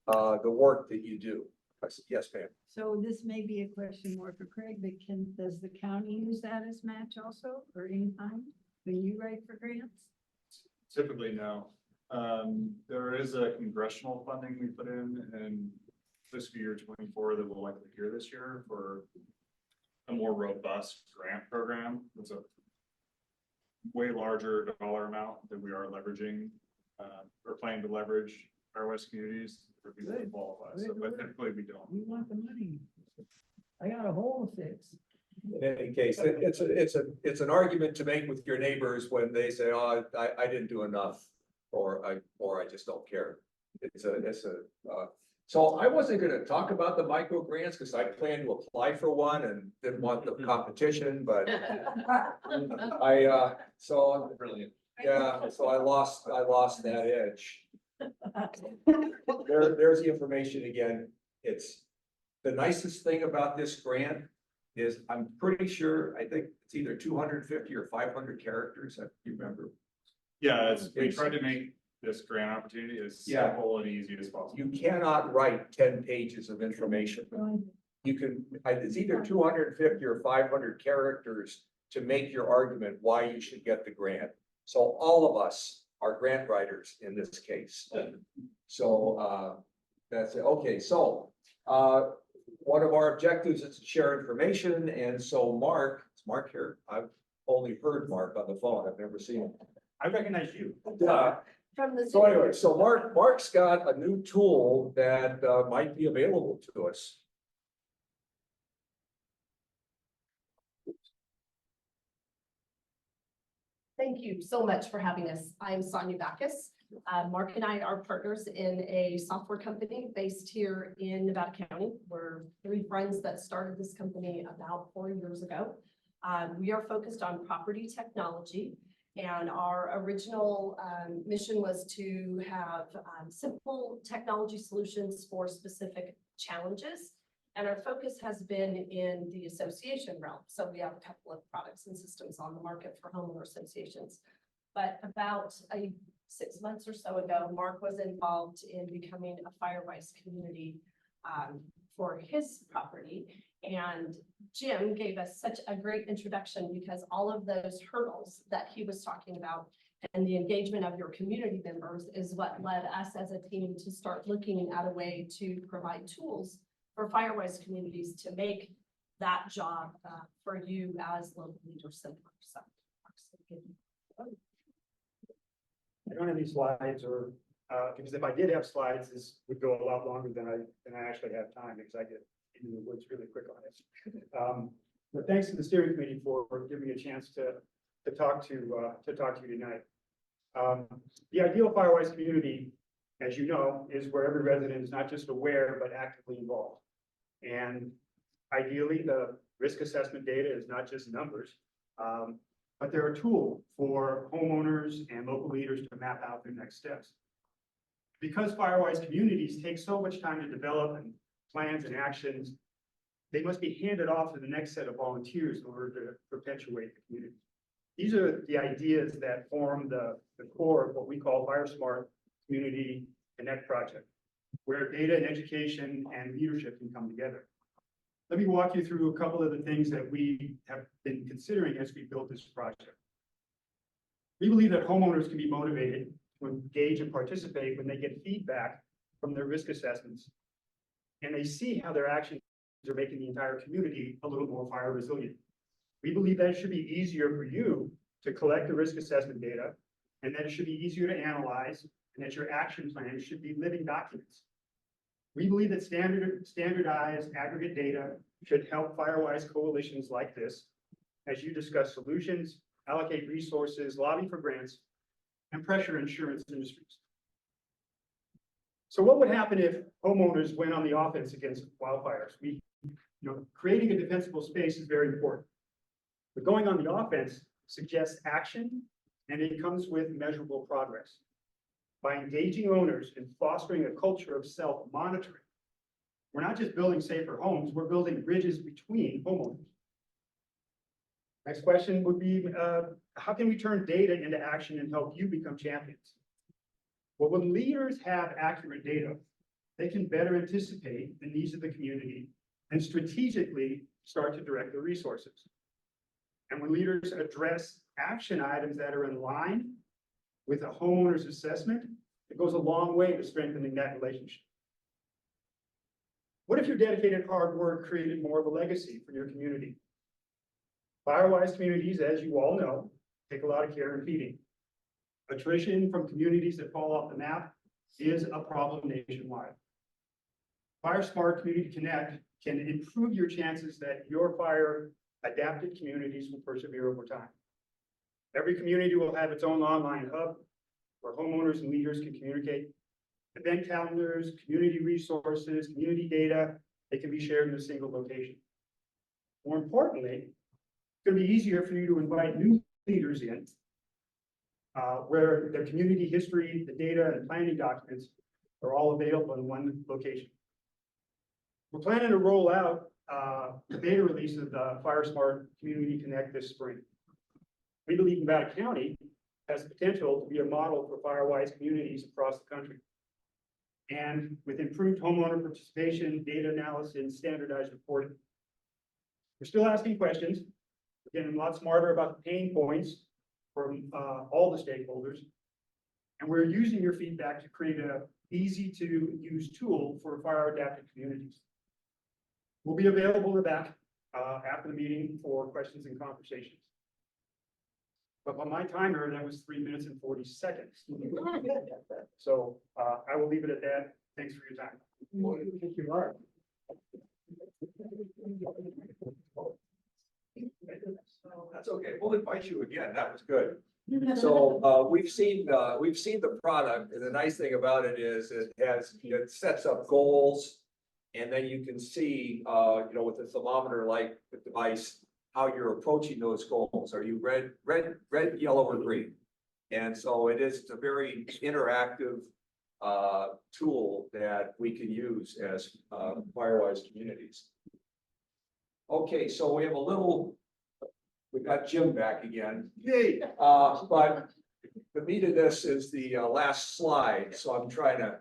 the work that you do. I said, yes, ma'am. So this may be a question more for Craig, but does the county use that as match also or in kind when you write for grants? Typically, no. There is a congressional funding we put in fiscal year 24 that we'll likely hear this year for a more robust grant program. It's a way larger dollar amount that we are leveraging, or planning to leverage FireWise communities for people to qualify. So, but typically we don't. We want the money. I got a hole to fix. In any case, it's an argument to make with your neighbors when they say, oh, I didn't do enough, or I just don't care. So I wasn't gonna talk about the micro grants because I planned to apply for one and didn't want the competition, but so brilliant. Yeah, so I lost that edge. There's the information again. It's the nicest thing about this grant is I'm pretty sure, I think it's either 250 or 500 characters, if you remember. Yeah, we tried to make this grant opportunity as Yeah. simple and easy as possible. You cannot write 10 pages of information. You can, it's either 250 or 500 characters to make your argument why you should get the grant. So all of us are grant writers in this case. So that's it. Okay, so one of our objectives is to share information. And so Mark, is Mark here? I've only heard Mark on the phone. I've never seen him. I recognize you. From the. So anyway, so Mark's got a new tool that might be available to us. Thank you so much for having us. I'm Sonia Backus. Mark and I are partners in a software company based here in Nevada County. We're three friends that started this company about 4 years ago. We are focused on property technology, and our original mission was to have simple technology solutions for specific challenges. And our focus has been in the association realm. So we have a couple of products and systems on the market for homeowner associations. But about 6 months or so ago, Mark was involved in becoming a FireWise community for his property. And Jim gave us such a great introduction because all of those hurdles that he was talking about and the engagement of your community members is what led us as a team to start looking at a way to provide tools for FireWise communities to make that job for you as local leaders simpler. So, I don't have any slides or, because if I did have slides, this would go a lot longer than I actually have time because I get into the woods really quick on it. But thanks to the steering committee for giving me a chance to talk to you tonight. The ideal FireWise community, as you know, is where every resident is not just aware, but actively involved. And ideally, the risk assessment data is not just numbers, but they're a tool for homeowners and local leaders to map out their next steps. Because FireWise communities take so much time to develop and plans and actions, they must be handed off to the next set of volunteers in order to perpetuate the community. These are the ideas that form the core of what we call FireSmart Community Connect project, where data and education and leadership can come together. Let me walk you through a couple of the things that we have been considering as we built this project. We believe that homeowners can be motivated to engage and participate when they get feedback from their risk assessments, and they see how their actions are making the entire community a little more fire resilient. We believe that it should be easier for you to collect the risk assessment data, and that it should be easier to analyze, and that your action plans should be living documents. We believe that standardized aggregate data should help FireWise coalitions like this as you discuss solutions, allocate resources, lobby for grants, and pressure insurance industries. So what would happen if homeowners went on the offense against wildfires? Creating a defensible space is very important. But going on the offense suggests action, and it comes with measurable progress. By engaging owners and fostering a culture of self-monitoring, we're not just building safer homes, we're building bridges between homeowners. Next question would be, how can we turn data into action and help you become champions? Well, when leaders have accurate data, they can better anticipate the needs of the community and strategically start to direct their resources. And when leaders address action items that are in line with a homeowner's assessment, it goes a long way to strengthening that relationship. What if your dedicated hard work created more of a legacy for your community? FireWise communities, as you all know, take a lot of care in feeding. Attrition from communities that fall off the map is a problem nationwide. FireSmart Community Connect can improve your chances that your fire-adapted communities will persevere over time. Every community will have its own online hub where homeowners and leaders can communicate. Event calendars, community resources, community data, they can be shared in a single location. More importantly, it's going to be easier for you to invite new leaders in where the community history, the data and planning documents are all available in one location. We're planning to roll out the beta release of the FireSmart Community Connect this spring. We believe Nevada County has the potential to be a model for FireWise communities across the country. And with improved homeowner participation, data analysis, and standardized reporting. We're still asking questions, we're getting a lot smarter about the pain points from all the stakeholders. And we're using your feedback to create a easy to use tool for fire adapted communities. We'll be available in the back after the meeting for questions and conversations. But on my timer, that was 3 minutes and 40 seconds. So I will leave it at that. Thanks for your time. Thank you, Mark. That's okay. We'll invite you again. That was good. So we've seen the product, and the nice thing about it is it sets up goals, and then you can see with the thermometer like the device how you're approaching those goals. Are you red, yellow, or green? And so it's a very interactive tool that we can use as FireWise communities. Okay, so we got Jim back again. Yay. But the meat of this is the last slide, so I'm trying to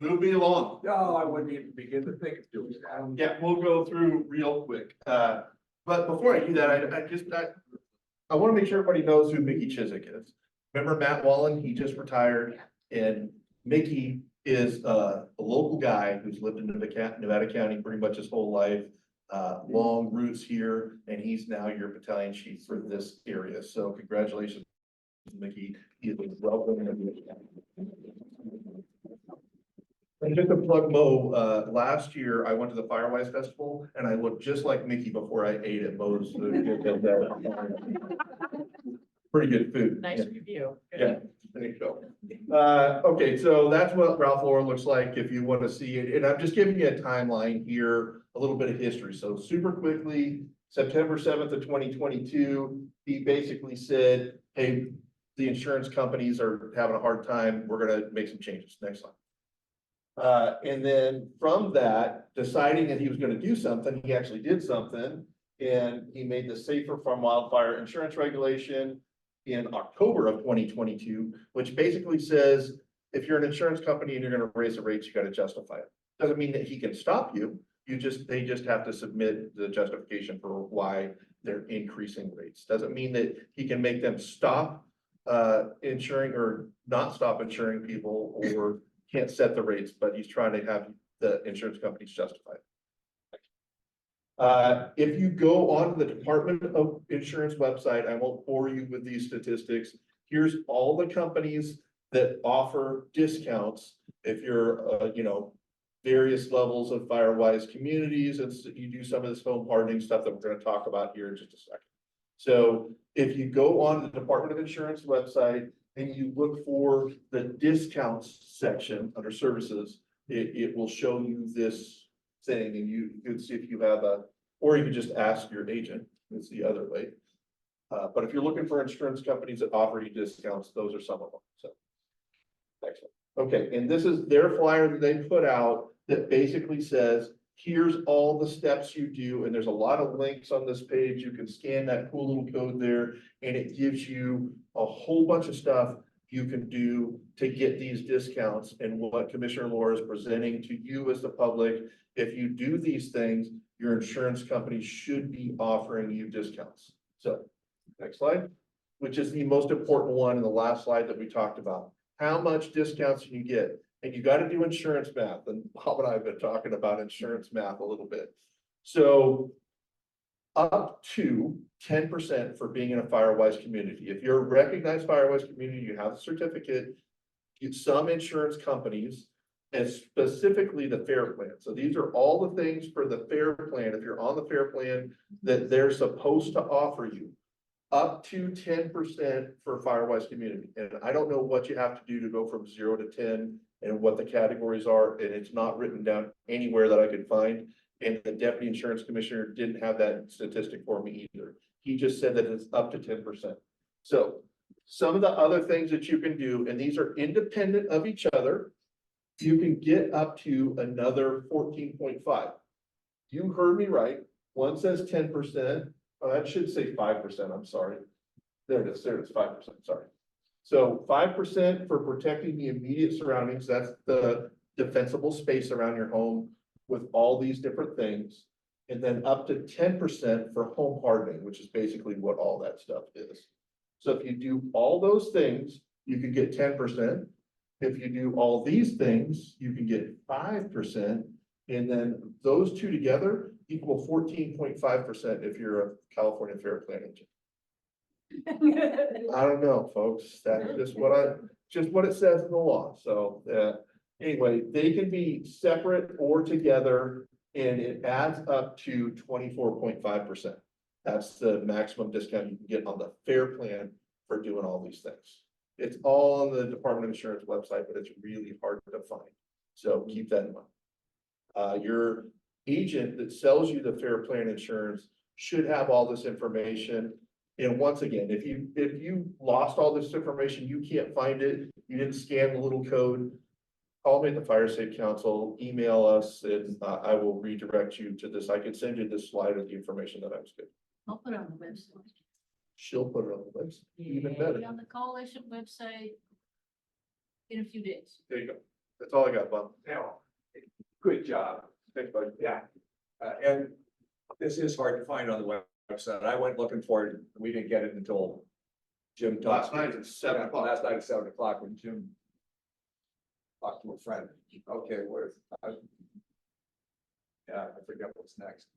Move me along. no, I wouldn't even begin to think of doing that. Yeah, we'll go through real quick. But before I do that, I want to make sure everybody knows who Mickey Chiswick is. Remember Matt Wallen? He just retired, and Mickey is a local guy who's lived in Nevada County pretty much his whole life. Long roots here, and he's now your battalion chief for this area. So congratulations, Mickey. He is welcome. And just to plug Mo, last year I went to the FireWise Festival and I looked just like Mickey before I ate at Mo's. Pretty good food. Nice review. Yeah, there you go. Okay, so that's what Ralph Lauren looks like if you want to see it. And I'm just giving you a timeline here, a little bit of history. So super quickly, September 7th of 2022, he basically said, hey, the insurance companies are having a hard time. We're going to make some changes. Next slide. And then from that, deciding that he was going to do something, he actually did something, and he made the Safer from Wildfire Insurance Regulation in October of 2022, which basically says, if you're an insurance company and you're going to raise the rates, you got to justify it. Doesn't mean that he can stop you. They just have to submit the justification for why they're increasing rates. Doesn't mean that he can make them stop insuring or not stop insuring people or can't set the rates, but he's trying to have the insurance companies justify it. If you go on the Department of Insurance website, I won't bore you with these statistics. Here's all the companies that offer discounts if you're, various levels of FireWise communities, and so you do some of this home hardening stuff that we're going to talk about here in just a second. So if you go on the Department of Insurance website and you look for the discounts section under services, it will show you this thing, and you can see if you have or you can just ask your agent. It's the other way. But if you're looking for insurance companies that offer you discounts, those are some of them. So, excellent. Okay, and this is their flyer that they put out that basically says, here's all the steps you do, and there's a lot of links on this page. You can scan that cool little code there, and it gives you a whole bunch of stuff you can do to get these discounts, and what Commissioner Laura is presenting to you as the public. If you do these things, your insurance company should be offering you discounts. So, next slide, which is the most important one in the last slide that we talked about. How much discounts can you get? And you got to do insurance math. And Bob and I have been talking about insurance math a little bit. So up to 10% for being in a FireWise community. If you're a recognized FireWise community, you have a certificate, some insurance companies, and specifically the FAIR plan. So these are all the things for the FAIR plan. If you're on the FAIR plan, that they're supposed to offer you. Up to 10% for FireWise community. And I don't know what you have to do to go from 0 to 10 and what the categories are. And it's not written down anywhere that I could find. And the deputy insurance commissioner didn't have that statistic for me either. He just said that it's up to 10%. So Some of the other things that you can do, and these are independent of each other, you can get up to another 14.5. You heard me right. One says 10%. Oh, that should say 5%. I'm sorry. There it is. 5%. Sorry. So 5% for protecting the immediate surroundings. That's the defensible space around your home with all these different things. And then up to 10% for home hardening, which is basically what all that stuff is. So if you do all those things, you can get 10%. If you do all these things, you can get 5%. And then those two together equal 14.5% if you're a California Fair Plan agent. I don't know, folks. That's just what it says in the law. So anyway, they can be separate or together, and it adds up to 24.5%. That's the maximum discount you can get on the fair plan for doing all these things. It's all on the Department of Insurance website, but it's really hard to find. So keep that in mind. Your agent that sells you the fair plan insurance should have all this information. And once again, if you lost all this information, you can't find it, you didn't scan the little code, call me at the FireSafe Council, email us, and I will redirect you to this. I could send you this slide of the information that I was given. I'll put it on the website. She'll put it on the website, even Yeah, better. on the coalition website in a few days. There you go. That's all I got, Bob. Yeah, good job. Thanks, buddy. Yeah. And this is hard to find on the website. I went looking for it. We didn't get it until Jim talked. Last night at 7 o'clock. Last night at 7 o'clock when Jim talked to a friend. Okay, yeah, I forget what's next.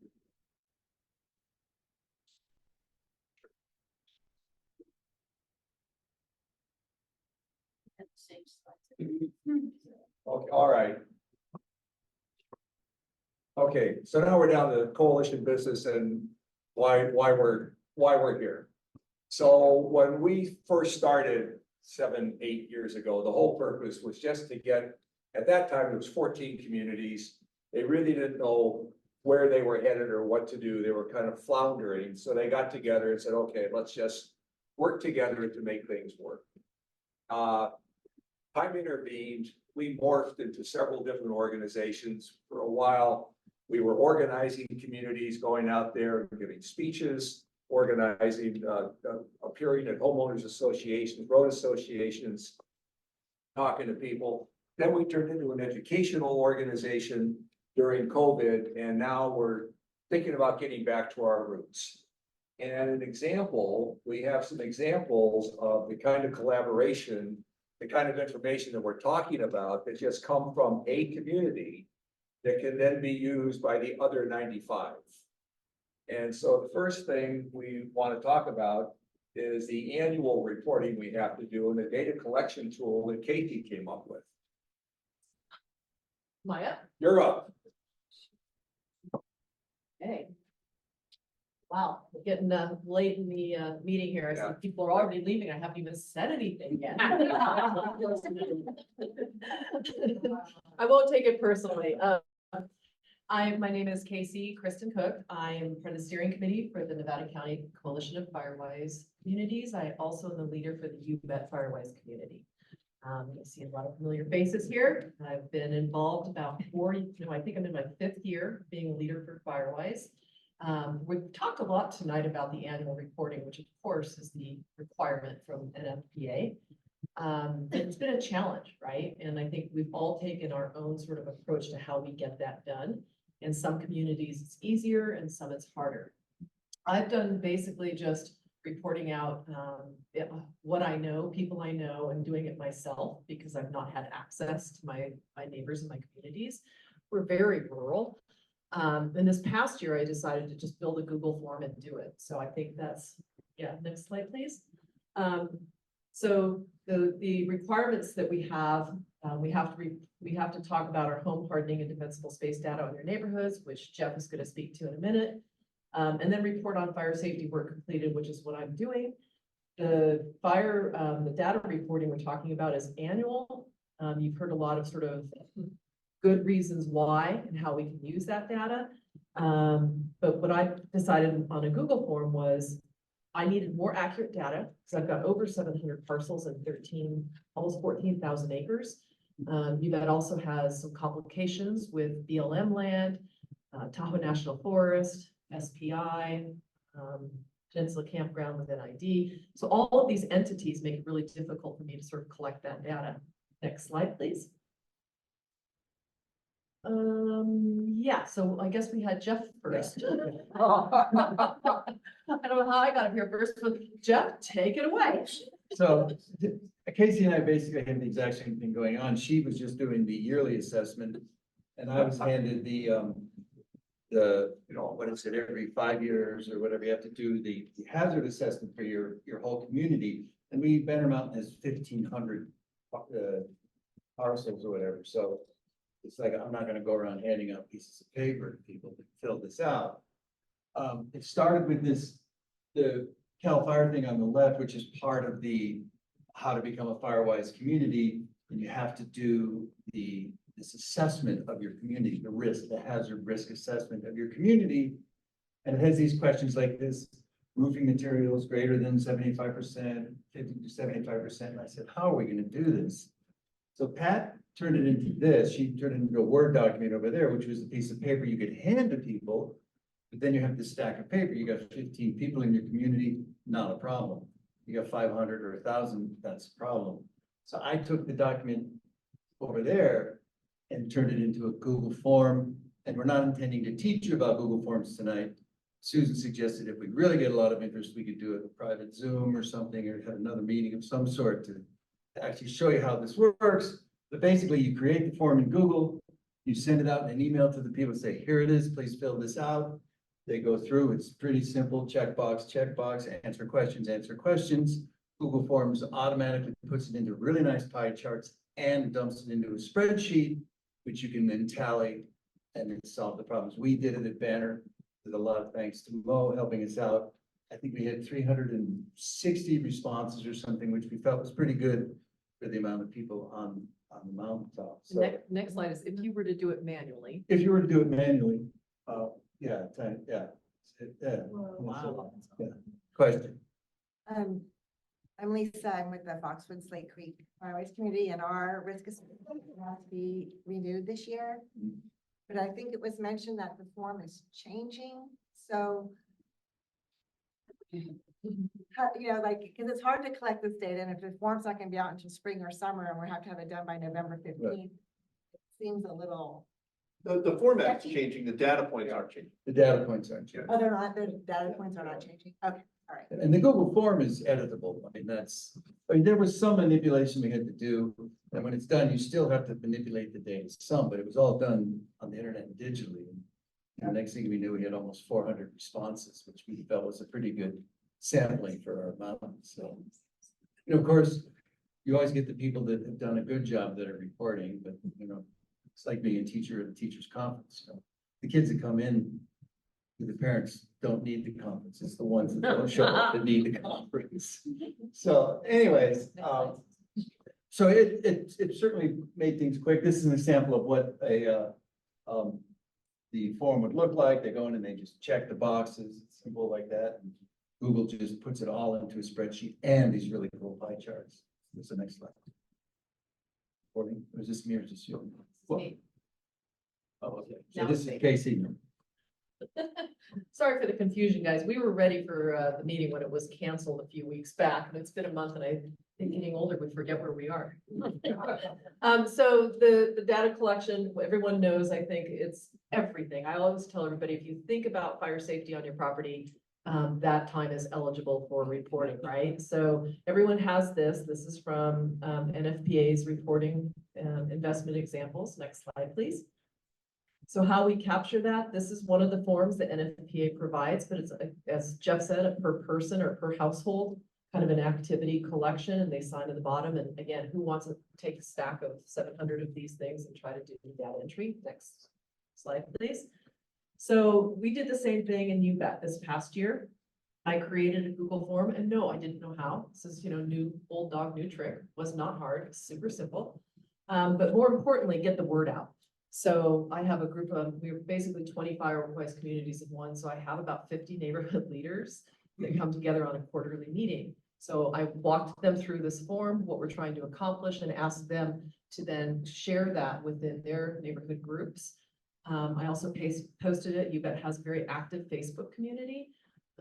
At the same slide. Okay, all right. Okay, so now we're down to coalition business and why we're here. So when we first started 7, 8 years ago, the whole purpose was just to get, at that time, it was 14 communities. They really didn't know where they were headed or what to do. They were kind of floundering. So they got together and said, okay, let's just work together to make things work. Time intervened. We morphed into several different organizations. For a while, we were organizing communities, going out there and giving speeches, organizing, appearing at homeowners associations, road associations, talking to people. Then we turned into an educational organization during COVID, and now we're thinking about getting back to our roots. And an example, we have some examples of the kind of collaboration, the kind of information that we're talking about that just come from a community that can then be used by the other 95. And so the first thing we want to talk about is the annual reporting we have to do and the data collection tool that Katie came up with. Maya? You're up. Hey. Wow, we're getting late in the meeting here. I see Yeah. people are already leaving. I haven't even said anything yet. I won't take it personally. My name is Casey Kristen Cook. I am part of the steering committee for the Nevada County Coalition of FireWise Communities. I also am the leader for the UBET FireWise Community. You see a lot of familiar faces here. I've been involved about 40, I think I'm in my 5th year being a leader for FireWise. We've talked a lot tonight about the annual reporting, which of course is the requirement from NFPA. It's been a challenge, right? And I think we've all taken our own sort of approach to how we get that done. In some communities, it's easier and some it's harder. I've done basically just reporting out what I know, people I know, and doing it myself because I've not had access to my neighbors and my communities. We're very rural. And this past year, I decided to just build a Google form and do it. So I think that's, yeah, next slide, please. So the requirements that we have to talk about our home hardening and defensible space data on your neighborhoods, which Jeff is going to speak to in a minute. And then report on fire safety work completed, which is what I'm doing. The data reporting we're talking about is annual. You've heard a lot of sort of good reasons why and how we can use that data. But what I decided on a Google form was I needed more accurate data, because I've got over 700 parcels and 13, almost 14,000 acres. UBET also has some complications with BLM land, Tahoe National Forest, SPI, Peninsula Campground with NID. So all of these entities make it really difficult for me to sort of collect that data. Next slide, please. Yeah, so I guess we had Jeff first. I don't know how I got up here first, but Jeff, take it away. So Casey and I basically had the exact same thing going on. She was just doing the yearly assessment. And I was handed the, what is it, every 5 years or whatever, you have to do the hazard assessment for your whole community. And Banner Mountain has 1,500 parcels or whatever. So it's like, I'm not gonna go around handing out pieces of paper to people to fill this out. It started with the Cal Fire thing on the left, which is part of the how to become a FireWise community. And you have to do this assessment of your community, the hazard risk assessment of your community. And it has these questions like this: roofing materials greater than 75%, 50 to 75%. And I said, how are we gonna do this? So Pat turned it into this. She turned it into a Word document over there, which was a piece of paper you could hand to people. But then you have this stack of paper. You got 15 people in your community, not a problem. You got 500 or 1,000, that's a problem. So I took the document over there and turned it into a Google form. And we're not intending to teach you about Google Forms tonight. Susan suggested if we really get a lot of interest, we could do a private Zoom or something, or have another meeting of some sort to actually show you how this works. But basically, you create the form in Google, you send it out in an email to the people, say, here it is, please fill this out. They go through, it's pretty simple, checkbox, checkbox, answer questions. Google Forms automatically puts it into really nice pie charts and dumps it into a spreadsheet, which you can then tally and then solve the problems. We did it at Banner with a lot of thanks to Mo helping us out. I think we had 360 responses or something, which we felt was pretty good for the amount of people on the mountaintop. So Next slide is if you were to do it manually. if you were to do it manually, yeah. Wow. Yeah. Question. I'm Lisa, I'm with the Foxwood Slate Creek FireWise Community, and our risk assessment has to be renewed this year. But I think it was mentioned that the form is changing, so because it's hard to collect this data, and if the form's not gonna be out until spring or summer, and we have to have it done by November 15th, it seems a little. The format's changing, the data points aren't changing. The data points aren't changing. Oh, they're not, the data points are not changing. Okay, all right. And the Google form is editable. I mean, there was some manipulation we had to do. And when it's done, you still have to manipulate the data some, but it was all done on the internet and digitally. And the next thing we knew, we had almost 400 responses, which we felt was a pretty good sampling for our mountains. So, of course, you always get the people that have done a good job that are reporting, but it's like being a teacher at a teacher's conference. The kids that come in, the parents don't need the conference. It's the ones that don't show up that need the conference. So anyways, so it certainly made things quick. This is an example of what the form would look like. They go in and they just check the boxes. It's simple like that. And Google just puts it all into a spreadsheet and these really cool pie charts. What's the next slide? Or is this me or just you? Oh, okay. So Now this it's is me. Casey. Sorry for the confusion, guys. We were ready for the meeting when it was canceled a few weeks back, and it's been a month, and I think getting older, we forget where we are. So the data collection, everyone knows, I think it's everything. I always tell everybody, if you think about fire safety on your property, that time is eligible for reporting, right? So everyone has this. This is from NFPA's reporting investment examples. Next slide, please. So how we capture that, this is one of the forms that NFPA provides, but it's, as Jeff said, a per person or per household, kind of an activity collection, and they sign at the bottom. And again, who wants to take a stack of 700 of these things and try to do data entry? Next slide, please. So we did the same thing in UBET this past year. I created a Google form, and no, I didn't know how. This is, new old dog, new trick. Was not hard, super simple. But more importantly, get the word out. So I have a group of, we were basically 20 FireWise communities in one. So I have about 50 neighborhood leaders that come together on a quarterly meeting. So I walked them through this form, what we're trying to accomplish, and asked them to then share that within their neighborhood groups. I also posted it. UBET has a very active Facebook community.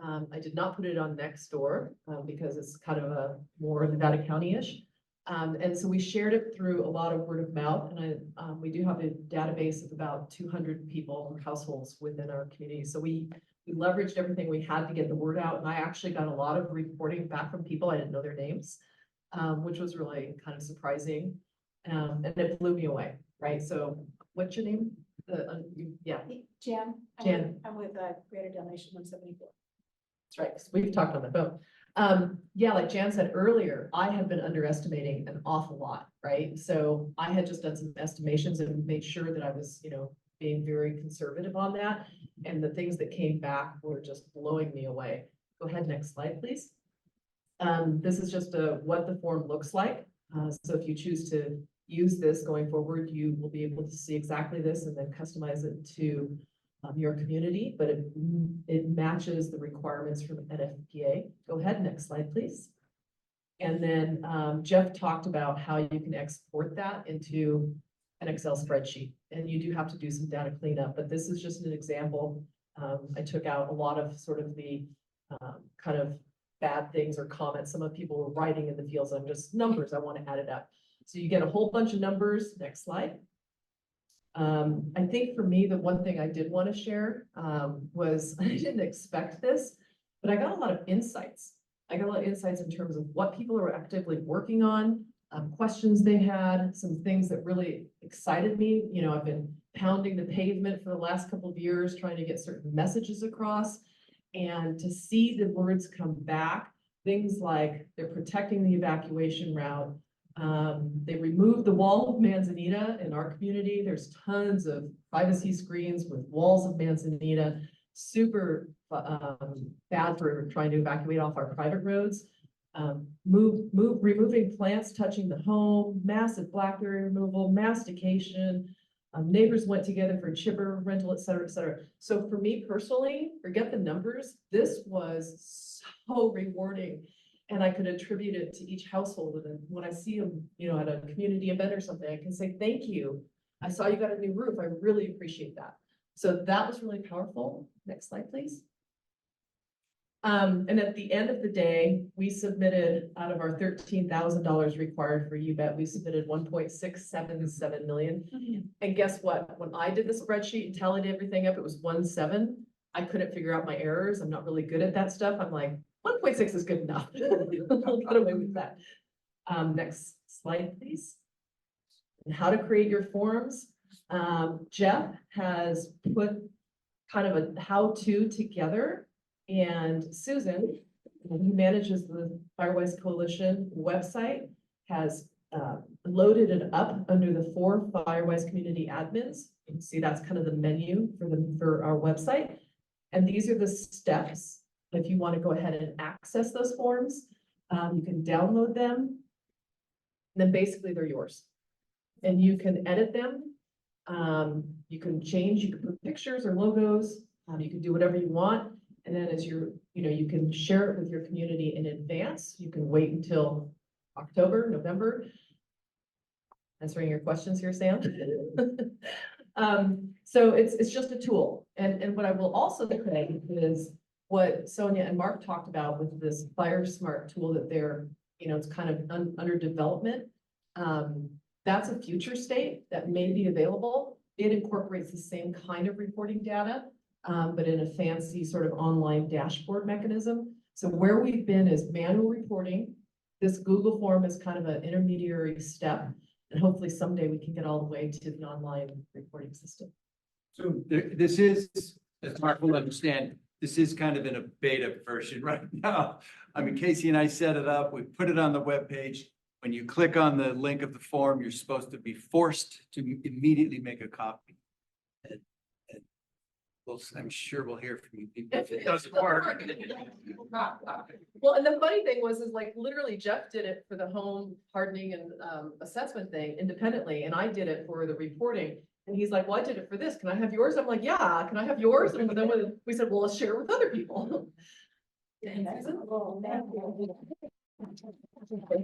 I did not put it on Nextdoor because it's kind of a more Nevada County-ish. And so we shared it through a lot of word of mouth, and we do have a database of about 200 people or households within our community. So we leveraged everything we had to get the word out, and I actually got a lot of reporting back from people I didn't know their names, which was really kind of surprising, and it blew me away. Right? So, what's your name? Yeah, Jan. Jan. I'm with Greater Donation 174. That's right, 'cause we've talked on the phone. Yeah, like Jan said earlier, I have been underestimating an awful lot, right? So I had just done some estimations and made sure that I was, being very conservative on that. And the things that came back were just blowing me away. Go ahead, next slide, please. This is just what the form looks like. So if you choose to use this going forward, you will be able to see exactly this and then customize it to your community, but it matches the requirements from NFPA. Go ahead, next slide, please. And then Jeff talked about how you can export that into an Excel spreadsheet, and you do have to do some data cleanup, but this is just an example. I took out a lot of sort of the kind of bad things or comments some of people were writing in the fields. I'm just numbers, I want to add it up. So you get a whole bunch of numbers. Next slide. I think for me, the one thing I did want to share was I didn't expect this, but I got a lot of insights. I got a lot of insights in terms of what people are actively working on, questions they had, some things that really excited me. I've been pounding the pavement for the last couple of years, trying to get certain messages across, and to see the words come back, things like they're protecting the evacuation route. They removed the wall of Manzanita in our community. There's tons of privacy screens with walls of Manzanita, super bad for trying to evacuate off our private roads. Removing plants touching the home, massive blackberry removal, mastication. Neighbors went together for chipper rental, et cetera, et cetera. So for me personally, forget the numbers. This was so rewarding. And I could attribute it to each household. And then when I see them, at a community event or something, I can say, thank you. I saw you got a new roof. I really appreciate that. So that was really powerful. Next slide, please. And at the end of the day, we submitted out of our $13,000 required for UBET, we submitted 1.677 million. And guess what? When I did the spreadsheet and tallied everything up, it was 1.7. I couldn't figure out my errors. I'm not really good at that stuff. I'm like, 1.6 is good enough. I'll get away with that. Next slide, please. And how to create your forms. Jeff has put kind of a how-to together, and Susan, who manages the FireWise Coalition website, has loaded it up under the 4 FireWise community admins. You can see that's kind of the menu for our website. And these are the steps. If you want to go ahead and access those forms, you can download them. And then basically they're yours. And you can edit them. You can change, you can put pictures or logos. You can do whatever you want. And then as you can share it with your community in advance. You can wait until October, November. Answering your questions here, Sam. So it's just a tool. And what I will also say is what Sonia and Mark talked about with this FireSmart tool that they're, it's kind of under development. That's a future state that may be available. It incorporates the same kind of reporting data, but in a fancy sort of online dashboard mechanism. So where we've been is manual reporting. This Google form is kind of an intermediary step, and hopefully someday we can get all the way to the online reporting system. So this is, as Mark will understand, this is kind of in a beta version right now. I mean, Casey and I set it up. We put it on the webpage. When you click on the link of the form, you're supposed to be forced to immediately make a copy. And I'm sure we'll hear from you people if it doesn't work. Well, and the funny thing was, like literally Jeff did it for the home hardening and assessment thing independently, and I did it for the reporting. And he's like, well, I did it for this. Can I have yours? I'm like, yeah, can I have yours? And then we said, well, let's share it with other people. Thank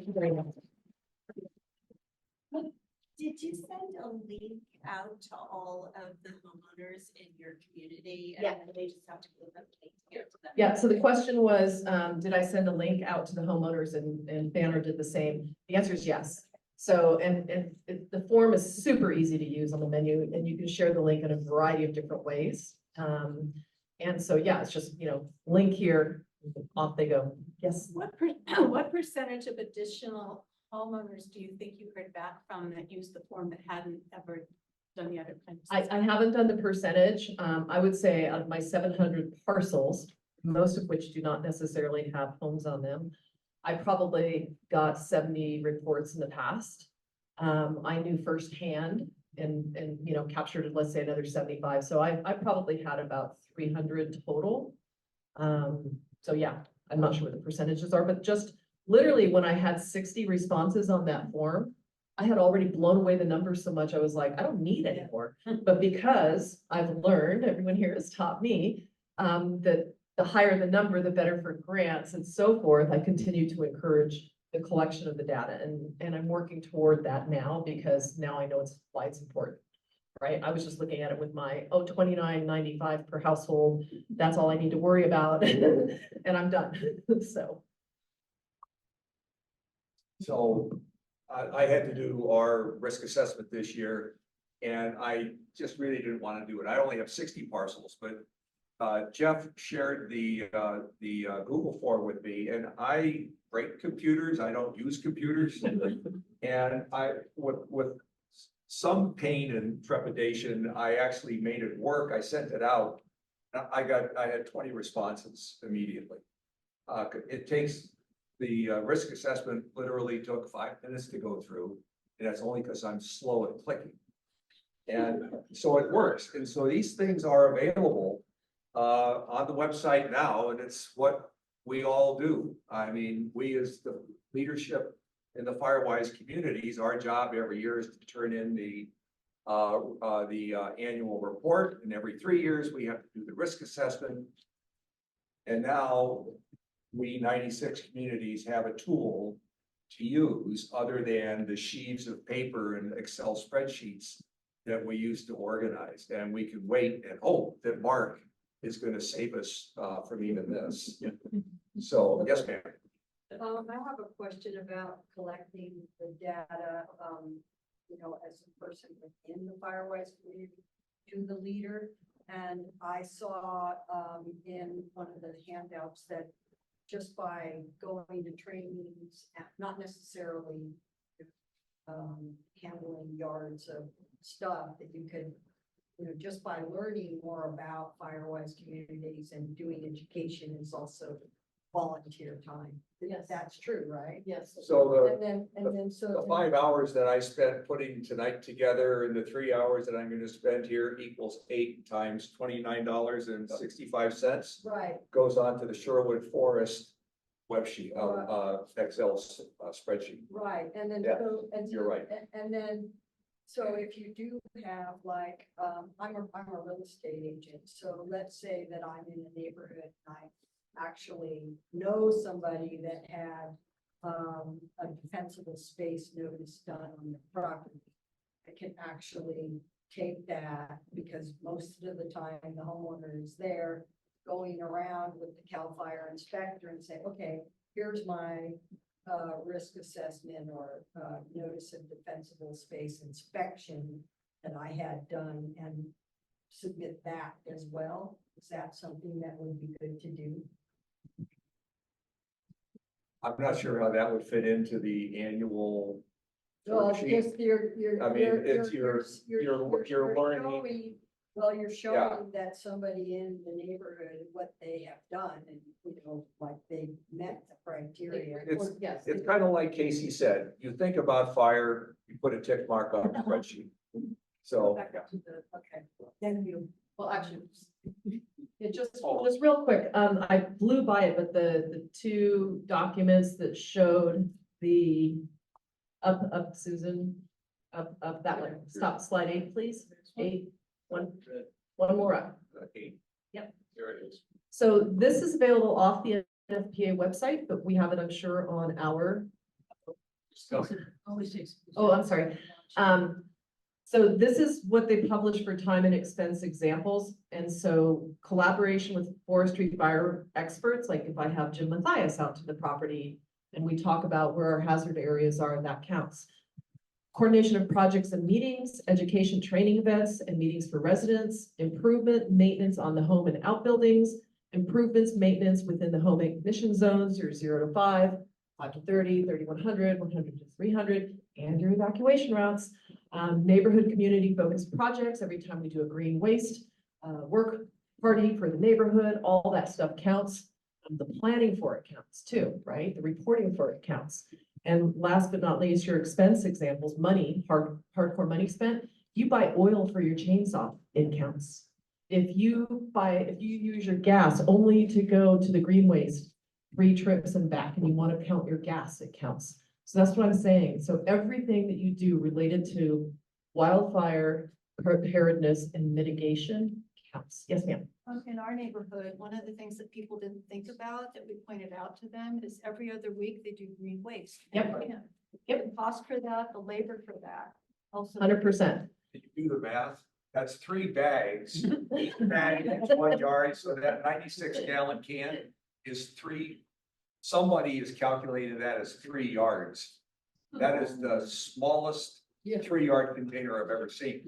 you very much. Did you send a link out to all of the homeowners in your community? And Yeah. then they just have to click on the link to get to them? Yeah, so the question was, did I send a link out to the homeowners and Banner did the same? The answer is yes. So, the form is super easy to use on the menu and you can share the link in a variety of different ways. And so, yeah, it's just, link here, off they go. Yes. What percentage of additional homeowners do you think you heard back from that used the form that hadn't ever done the other kind of? I haven't done the percentage. I would say out of my 700 parcels, most of which do not necessarily have homes on them, I probably got 70 reports in the past. I knew firsthand and captured, let's say, another 75. So I probably had about 300 total. So yeah, I'm not sure what the percentages are, but just literally when I had 60 responses on that form, I had already blown away the numbers so much. I was like, I don't need any more. But because I've learned, everyone here has taught me, that the higher the number, the better for grants and so forth. I continue to encourage the collection of the data and I'm working toward that now because now I know why it's important, right? I was just looking at it with my, $29.95 per household. That's all I need to worry about and I'm done, so. So I had to do our risk assessment this year and I just really didn't want to do it. I only have 60 parcels, but Jeff shared the Google form with me and I break computers. I don't use computers. And with some pain and trepidation, I actually made it work. I sent it out. I had 20 responses immediately. It takes the risk assessment literally took 5 minutes to go through, and that's only because I'm slow at clicking. And so it works. And so these things are available on the website now, and it's what we all do. I mean, we as the leadership in the FireWise communities, our job every year is to turn in the annual report, and every 3 years we have to do the risk assessment. And now we 96 communities have a tool to use other than the sheaves of paper and Excel spreadsheets that we use to organize. And we can wait and hope that Mark is going to save us from even this. So, yes, ma'am. I have a question about collecting the data, as a person within the FireWise community to the leader. And I saw in one of the handouts that just by going to trainings, not necessarily handling yards of stuff, that you could, just by learning more about FireWise communities and doing education is also volunteer time. Yes. That's true, right? Yes. So So the 5 hours that I spent putting tonight together and the 3 hours that I'm going to spend here equals 8 times $29.65 right. goes on to the Sherwood Forest web sheet, Excel spreadsheet. Right, and then, Yeah, so you're right. so if you do have like, I'm a real estate agent, so let's say that I'm in a neighborhood and I actually know somebody that had a defensible space notice done on the property. I can actually take that because most of the time the homeowner is there going around with the CAL FIRE inspector and say, okay, here's my risk assessment or notice of defensible space inspection that I had done and submit that as well. Is that something that would be good to do? I'm not sure how that would fit into the annual. Well, worksheet. just you're. I mean, it's you're learning. showing- Well, you're showing that somebody in the neighborhood, what they have done and, like they met the criteria. It's kind of like Casey said, you think about fire, you put a tick mark on the spreadsheet. So. Back up to the, okay, then you. Well, actually, just real quick, I blew by it, but the 2 documents that showed the, up, Susan, up that one, stop slide 8, please, 8, one more up. Okay. Yep. There it is. So this is available off the NFPA website, but we have it, I'm sure, on our. Always takes. Oh, I'm sorry. So this is what they publish for time and expense examples. And so collaboration with forestry fire experts, like if I have Jim Mathias out to the property and we talk about where our hazard areas are, that counts. Coordination of projects and meetings, education, training events and meetings for residents, improvement, maintenance on the home and outbuildings, improvements, maintenance within the home ignition zones, your 0 to 5, 5 to 30, 3100, 100 to 300, and your evacuation routes. Neighborhood community focused projects, every time we do a green waste work party for the neighborhood, all that stuff counts. The planning for it counts too, right? The reporting for it counts. And last but not least, your expense examples, money, hardcore money spent. You buy oil for your chainsaw, it counts. If you use your gas only to go to the green waste 3 trips and back and you want to count your gas, it counts. So that's what I'm saying. So everything that you do related to wildfire preparedness and mitigation counts. Yes, ma'am. In our neighborhood, one of the things that people didn't think about that we pointed out to them is every other week they do green waste. Yep. Yep. The cost for that, the labor for that. Also. 100%. If you do the math, that's 3 bags. Each bag is 1 yard, so that 96-gallon can is 3. Somebody has calculated that as 3 yards. That is the smallest 3-yard container I've ever seen,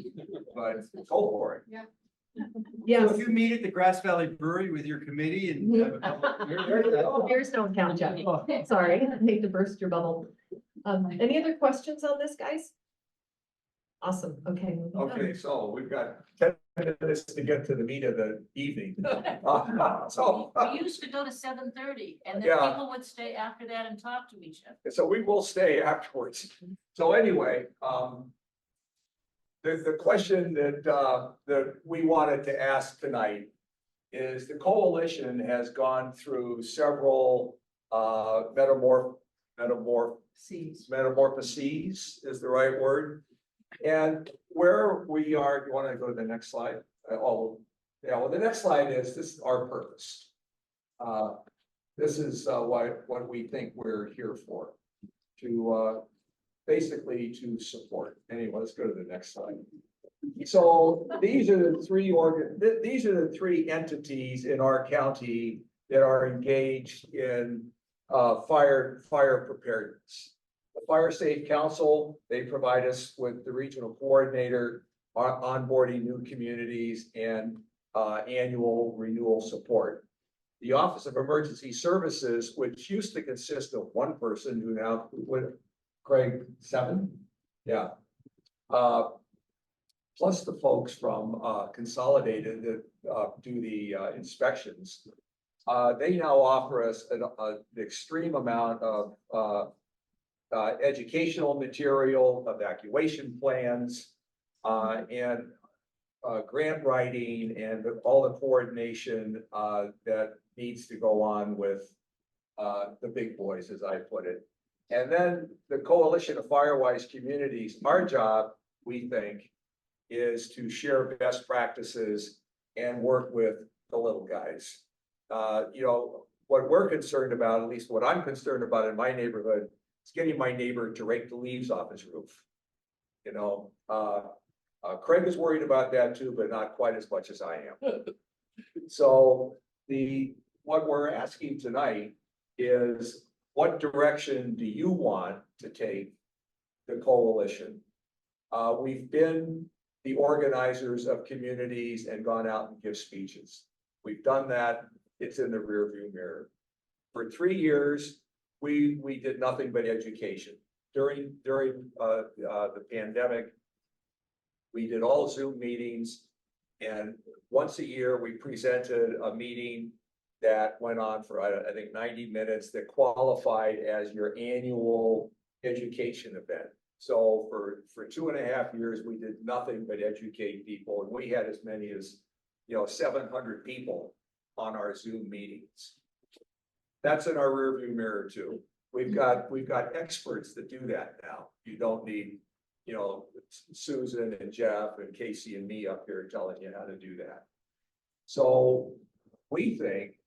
but go for it. Yeah. Yes. So if you meet at the Grass Valley Brewery with your committee and have a couple of beers, Beers don't count, Jeff. Sorry, I hate to burst your bubble. Any other questions on this, guys? Awesome. Okay. moving on. Okay, so we've got 10 minutes to get to the meat of the evening. So, We used to go to 7:30 and then Yeah. people would stay after that and talk to each other. so we will stay afterwards. So anyway, the question that we wanted to ask tonight is the coalition has gone through several metamorphoses is the right word. And where we are, you want to go to the next slide? The next slide is, this is our purpose. This is what we think we're here for, to basically to support. Anyway, let's go to the next slide. So these are the 3 entities in our county that are engaged in fire preparedness. The FireSafe Council, they provide us with the regional coordinator, onboarding new communities and annual renewal support. The Office of Emergency Services, which used to consist of 1 person who now, with Craig, 7? Yeah. Plus the folks from Consolidated that do the inspections. They now offer us an extreme amount of educational material, evacuation plans, and grant writing and all the coordination that needs to go on with the big boys, as I put it. And then the Coalition of FireWise Communities, our job, we think, is to share best practices and work with the little guys. What we're concerned about, at least what I'm concerned about in my neighborhood, is getting my neighbor to rake the leaves off his roof. Craig is worried about that too, but not quite as much as I am. So what we're asking tonight is, what direction do you want to take the coalition? We've been the organizers of communities and gone out and give speeches. We've done that. It's in the rearview mirror. For 3 years, we did nothing but education. During the pandemic, we did all Zoom meetings, and once a year we presented a meeting that went on for I think 90 minutes that qualified as your annual education event. So for 2.5 years, we did nothing but educate people, and we had as many as 700 people on our Zoom meetings. That's in our rearview mirror too. We've got experts that do that now. You don't need Susan and Jeff and Casey and me up here telling you how to do that. So we think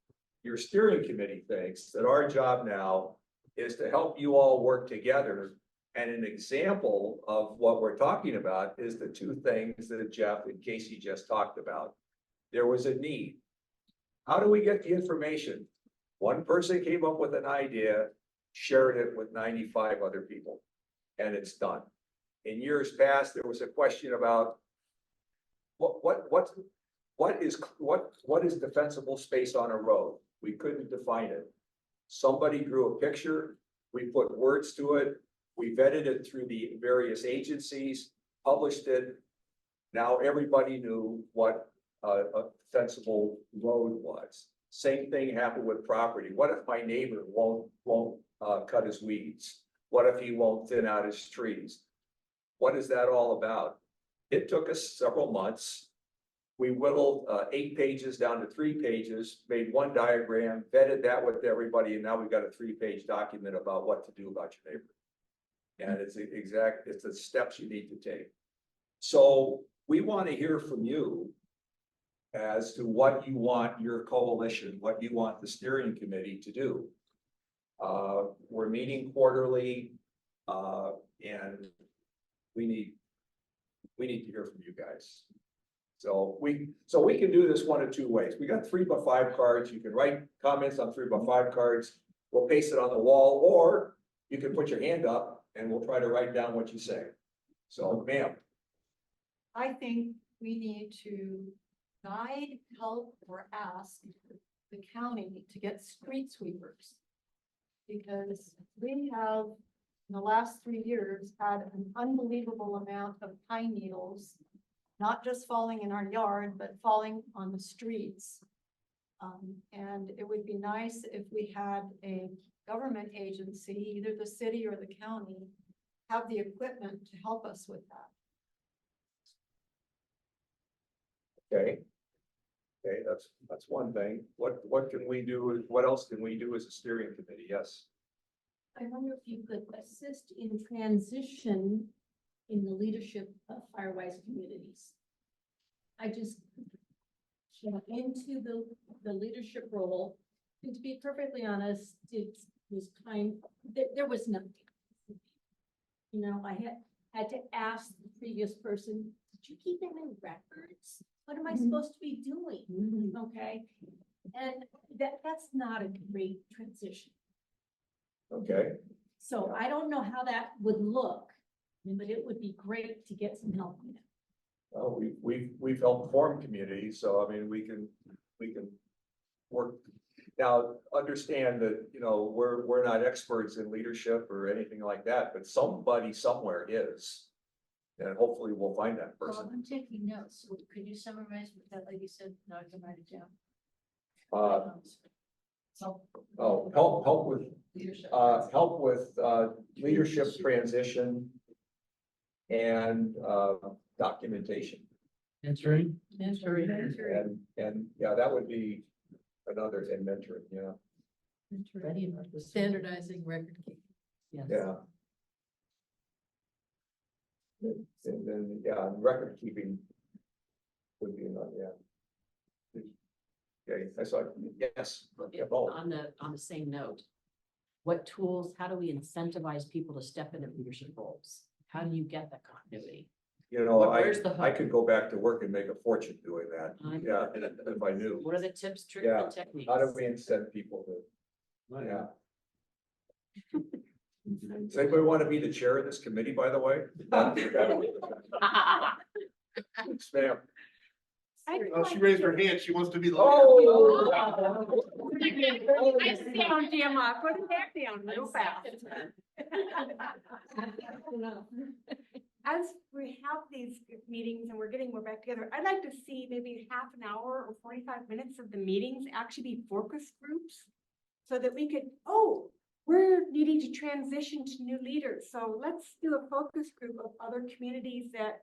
your steering committee thinks that our job now is to help you all work together. And an example of what we're talking about is the two things that Jeff and Casey just talked about. There was a need. How do we get the information? One person came up with an idea, shared it with 95 other people, and it's done. In years past, there was a question about what is defensible space on a road? We couldn't define it. Somebody drew a picture, we put words to it, we vetted it through the various agencies, published it. Now everybody knew what a defensible road was. Same thing happened with property. What if my neighbor won't cut his weeds? What if he won't thin out his trees? What is that all about? It took us several months. We whittled 8 pages down to 3 pages, made one diagram, vetted that with everybody, and now we've got a 3-page document about what to do about your neighbor. And it's the steps you need to take. So we want to hear from you as to what you want your coalition, what you want the steering committee to do. We're meeting quarterly, and we need to hear from you guys. So we can do this one of 2 ways. We got 3x5 cards. You can write comments on 3x5 cards. We'll paste it on the wall, or you can put your hand up and we'll try to write down what you say. So, ma'am. I think we need to guide, help, or ask the county to get street sweepers. Because we have, in the last 3 years, had an unbelievable amount of pine needles, not just falling in our yard, but falling on the streets. And it would be nice if we had a government agency, either the city or the county, have the equipment to help us with that. Okay. Okay, that's one thing. What can we do? What else can we do as a steering committee? Yes. I wonder if you could assist in transition in the leadership of FireWise Communities. I just went into the leadership role, and to be perfectly honest, it was there was nothing. You know, I had to ask the previous person, did you keep any records? What am I supposed to be doing? Okay, and that's not a great transition. Okay. So I don't know how that would look, but it would be great to get some help in it. Well, we've helped form communities, so I mean, we can work. Now, understand that, you know, we're not experts in leadership or anything like that, but somebody somewhere is. And hopefully we'll find that person. I'm taking notes. Could you summarize what that lady said? No, I can write it down. Help with leadership transition and documentation. Mentoring. And yeah, that would be another, and mentoring, yeah. Standardizing record keeping. Yes. Yeah. And then, yeah, record keeping would be another, yeah. Okay, I saw, yes. Yeah, both. On the same note, what tools, how do we incentivize people to step into leadership roles? How do you get that continuity? You know, Where's the I hook? could go back to work and make a fortune doing that. Yeah, if I knew. What are the tips, tricks, Yeah. and techniques? How do we incent people to? Yeah. Does anybody want to be the chair of this committee, by the way? Yes, ma'am. Oh, she raised her hand. She wants to be the. Oh. I found Jim off, put it back down real fast. As we have these meetings and we're getting more back together, I'd like to see maybe half an hour or 45 minutes of the meetings actually be focus groups. So that we could, we're needing to transition to new leaders. So let's do a focus group of other communities that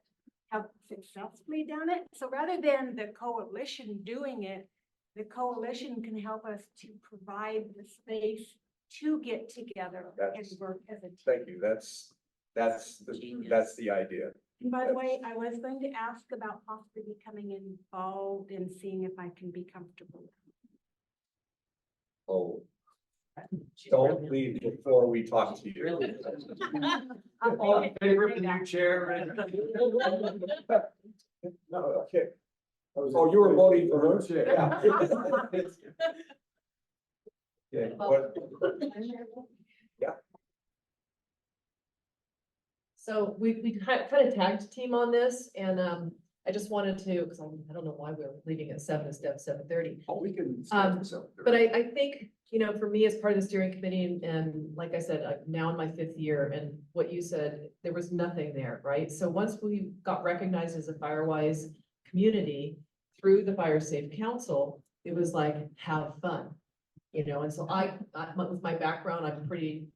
have successfully done it. So rather than the coalition doing it, the coalition can help us to provide the space to get together and work as a team. Thank you. That's the idea. And by the way, I was going to ask about possibly becoming involved and seeing if I can be comfortable. Oh. Don't leave before we talk to you. All in favor of the new chair? No, okay. Oh, you were voting for her chair. Yeah. Okay, what? Yeah. So we kind of tagged team on this and I just wanted to, because I don't know why we're leaving at 7 instead of 7:30. Oh, we can. But I think, for me as part of the steering committee and like I said, I'm now in my 5th year and what you said, there was nothing there, right? So once we got recognized as a FireWise community through the FireSafe Council, it was like, have fun, and so with my background, I'm pretty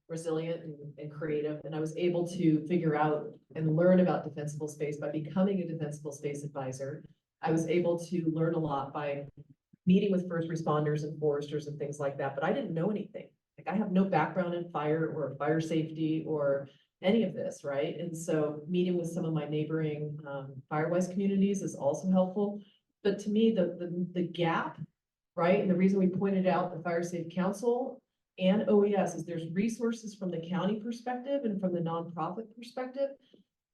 resilient and creative, and I was able to figure out and learn about defensible space by becoming a defensible space advisor. I was able to learn a lot by meeting with first responders and foresters and things like that, but I didn't know anything. Like I have no background in fire or fire safety or any of this, right? And so meeting with some of my neighboring FireWise communities is also helpful. But to me, the gap, right? And the reason we pointed out the FireSafe Council and OES is there's resources from the county perspective and from the nonprofit perspective.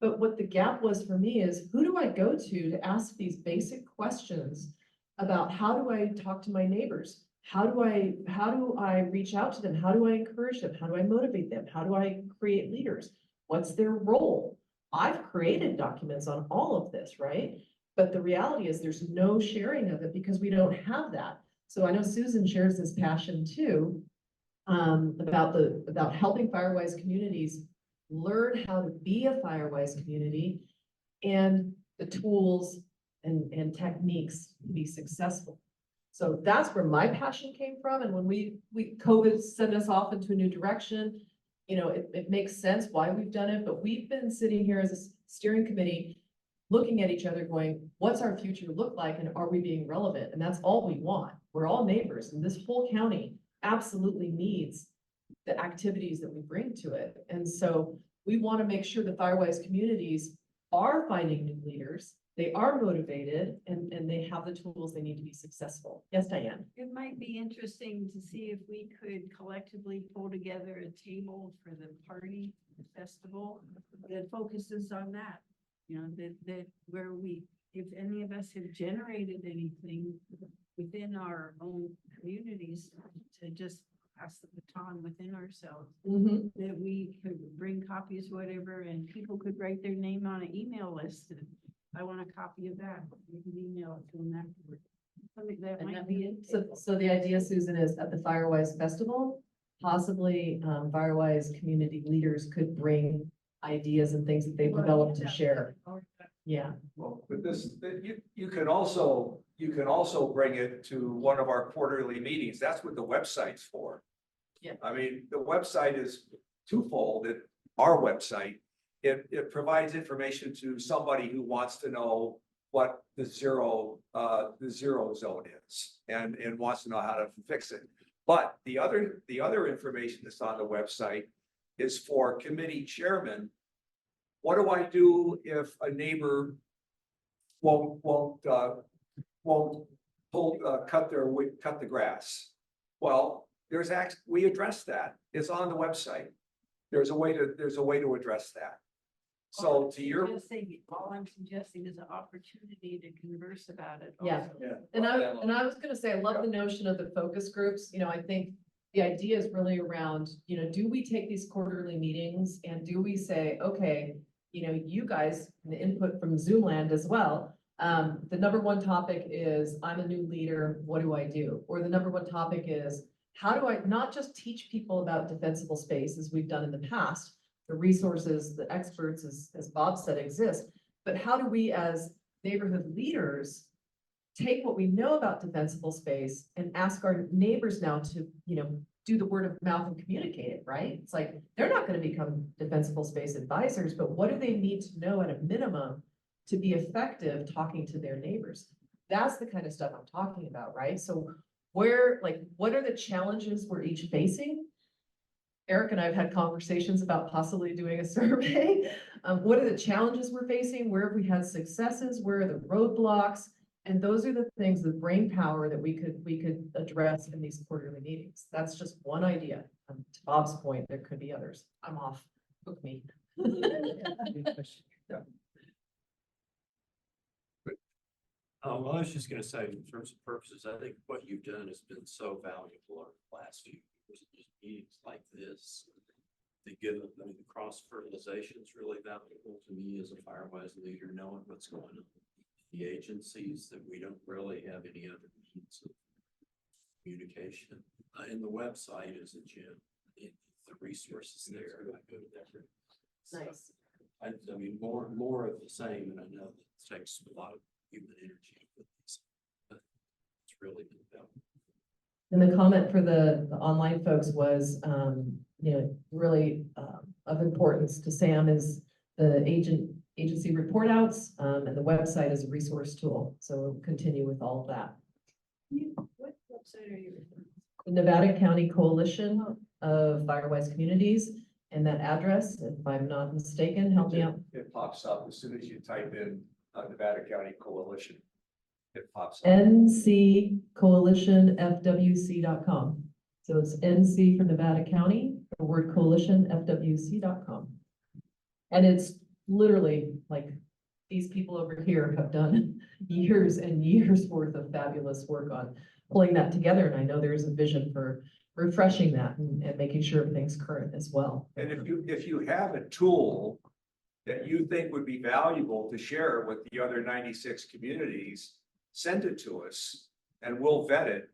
But what the gap was for me is who do I go to ask these basic questions about how do I talk to my neighbors? How do I reach out to them? How do I encourage them? How do I motivate them? How do I create leaders? What's their role? I've created documents on all of this, right? But the reality is there's no sharing of it because we don't have that. So I know Susan shares this passion too, about helping FireWise communities learn how to be a FireWise community and the tools and techniques to be successful. So that's where my passion came from. And when COVID sent us off into a new direction, it makes sense why we've done it, but we've been sitting here as a steering committee looking at each other going, what's our future look like and are we being relevant? And that's all we want. We're all neighbors and this whole county absolutely needs the activities that we bring to it. And so we want to make sure the FireWise communities are finding new leaders, they are motivated, and they have the tools they need to be successful. Yes, Diane? It might be interesting to see if we could collectively pull together a table for the party festival that focuses on that. That where if any of us have generated anything within our own communities to just pass the baton within ourselves, that we could bring copies, whatever, and people could write their name on an email list. And I want a copy of that. You can email it to them afterwards. Something that might be it. So the idea, Susan, is at the FireWise Festival, possibly FireWise community leaders could bring ideas and things that they've developed to share. Yeah. Well, with this, you can also bring it to one of our quarterly meetings. That's what the website's for. Yeah. I mean, the website is twofold. Our website, it provides information to somebody who wants to know what the zero zone is and wants to know how to fix it. But the other information that's on the website is for committee chairmen. What do I do if a neighbor won't cut the grass? Well, we address that. It's on the website. There's a way to address that. So all I'm suggesting is an opportunity to converse about it. Yeah. Also. And I was gonna say, I love the notion of the focus groups. I think the idea is really around, do we take these quarterly meetings and do we say, okay, you guys, the input from Zoomland as well. The number one topic is, I'm a new leader, what do I do? Or the number one topic is, how do I not just teach people about defensible space as we've done in the past, the resources, the experts, as Bob said, exist, but how do we as neighborhood leaders take what we know about defensible space and ask our neighbors now to, do the word of mouth and communicate it, right? It's like, they're not going to become defensible space advisors, but what do they need to know at a minimum to be effective talking to their neighbors? That's the kind of stuff I'm talking about, right? So what are the challenges we're each facing? Eric and I have had conversations about possibly doing a survey. What are the challenges we're facing? Where have we had successes? Where are the roadblocks? And those are the things, the brain power that we could address in these quarterly meetings. That's just one idea. To Bob's point, there could be others. I'm off. Book me. Well, I was just gonna say, in terms of purposes, I think what you've done has been so valuable over the last few years, just meetings like this. They give them, I mean, the cross fertilization is really valuable to me as a FireWise leader, knowing what's going on. The agencies that we don't really have any other means of communication. And the website is a gem. The resources there, I go there. Nice. I mean, more of the same, and I know that takes a lot of human energy to put these, but it's really been valuable. And the comment for the online folks was, really of importance to Sam is the agency report outs, and the website is a resource tool. So we'll continue with all of that. What website are you referring to? The Nevada County Coalition of FireWise Communities, and that address, if I'm not mistaken, help me out. It pops up as soon as you type in Nevada County Coalition. It pops up. nccoalitionfwc.com. So it's NC for Nevada County, the word coalition, FWC.com. And it's literally like these people over here have done years and years worth of fabulous work on pulling that together. And I know there's a vision for refreshing that and making sure everything's current as well. And if you have a tool that you think would be valuable to share with the other 96 communities, send it to us and we'll vet it.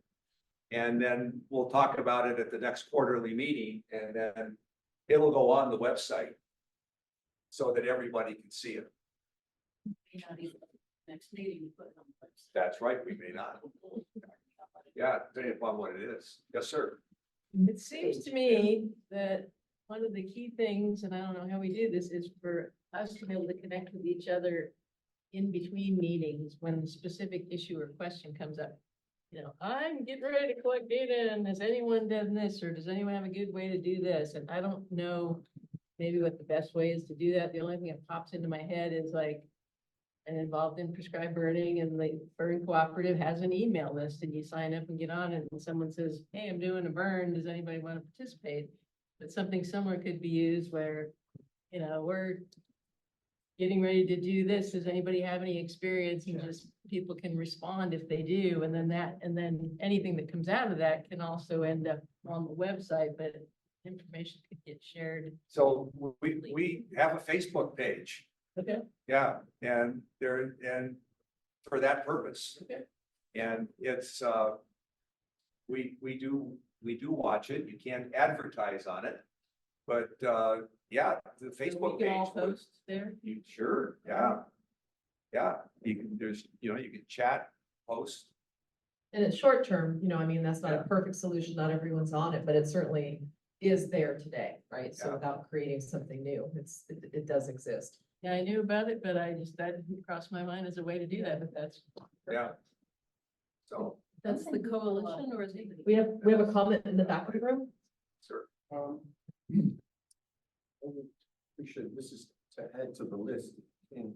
And then we'll talk about it at the next quarterly meeting, and then it'll go on the website so that everybody can see it. Next meeting, you put it on the website. That's right, we may not. Yeah, depending upon what it is. Yes, sir. It seems to me that one of the key things, and I don't know how we do this, is for us to be able to connect with each other in between meetings when a specific issue or question comes up. I'm getting ready to collect data, and has anyone done this, or does anyone have a good way to do this? And I don't know maybe what the best way is to do that. The only thing that pops into my head is like, and involved in prescribed burning, and the burn cooperative has an email list, and you sign up and get on it, and someone says, hey, I'm doing a burn, does anybody want to participate? But something similar could be used where, we're getting ready to do this, does anybody have any experience? And just people can respond if they do, and then anything that comes out of that can also end up on the website, but information could get shared. So we have a Facebook page. Okay. Yeah, and for that purpose. Okay. And it's we do watch it. You can't advertise on it, but yeah, the Facebook We can all page. post there. Sure, yeah. Yeah, you can you can chat, post. And it's short term, that's not a perfect solution. Not everyone's on it, but it certainly is there today, right? So Yeah. without creating something new, it does exist. Yeah, I knew about it, but that didn't cross my mind as a way to do that, but that's. Yeah. So, That's the coalition, or is it? We have a comment in the back of the room. sir. This is to add to the list. And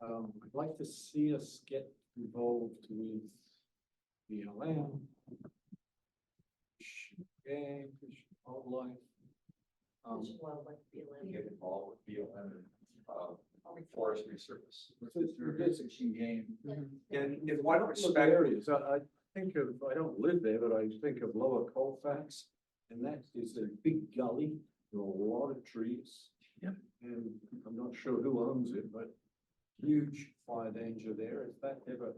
I'd like to see us get involved with BLM, game, fish, wildlife. Get involved with BLM and forestry service. Fish and game. In one Couple of respect, areas, I think of, I don't live there, but I think of Lower Colfax, and that is a big gully, there are a lot of trees. Yep. And I'm not sure who owns it, but huge fire danger there. If that ever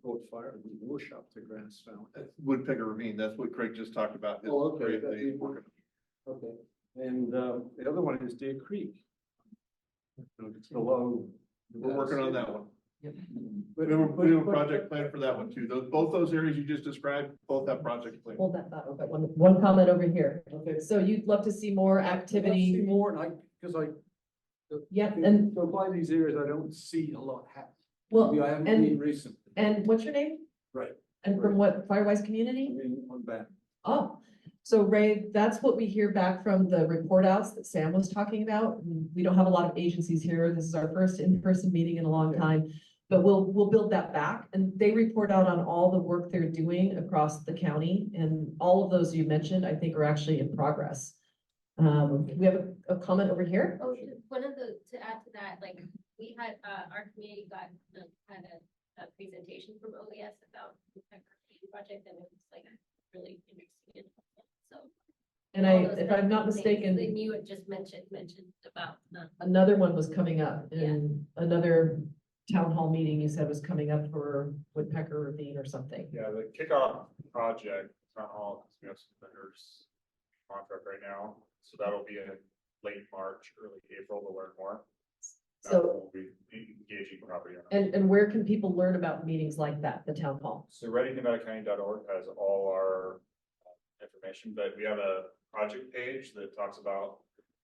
caught fire, it would whoosh up to Grass Valley. Woodpecker Ravine, that's what Craig just talked about. Oh, okay. Okay, and the other one is Deer Creek. It's below. We're working on that one. Yep. We have a project plan for that one too. Both those areas you just described, both have project plans. Hold that thought. Okay, one comment over here. Okay. So you'd love to see more activity. See more, and because I. Yep, and go by these areas, I don't see a lot happen. well, Maybe I haven't been and recently. what's your name? Right. And from what FireWise Community? I mean, on back. Oh, so Ray, that's what we hear back from the report outs that Sam was talking about. We don't have a lot of agencies here. This is our first in-person meeting in a long time. But we'll build that back, and they report out on all the work they're doing across the county, and all of those you mentioned, I think, are actually in progress. We have a comment over here. Oh, one of the, to add to that, like, we had, our community got, had a presentation from OES about the project, and it was like really interesting. So. And if I'm not mistaken. Then you had just mentioned about. Another one was coming up, and another town hall meeting you said was coming up for Woodpecker Ravine or something. Yeah, the kickoff project, town hall, because we have some vendors contract right now, so that'll be in late March, early April to learn more. So We'll be engaging property owners. and where can people learn about meetings like that, the town hall? So readynevadacounty.org has all our information, but we have a project page that talks about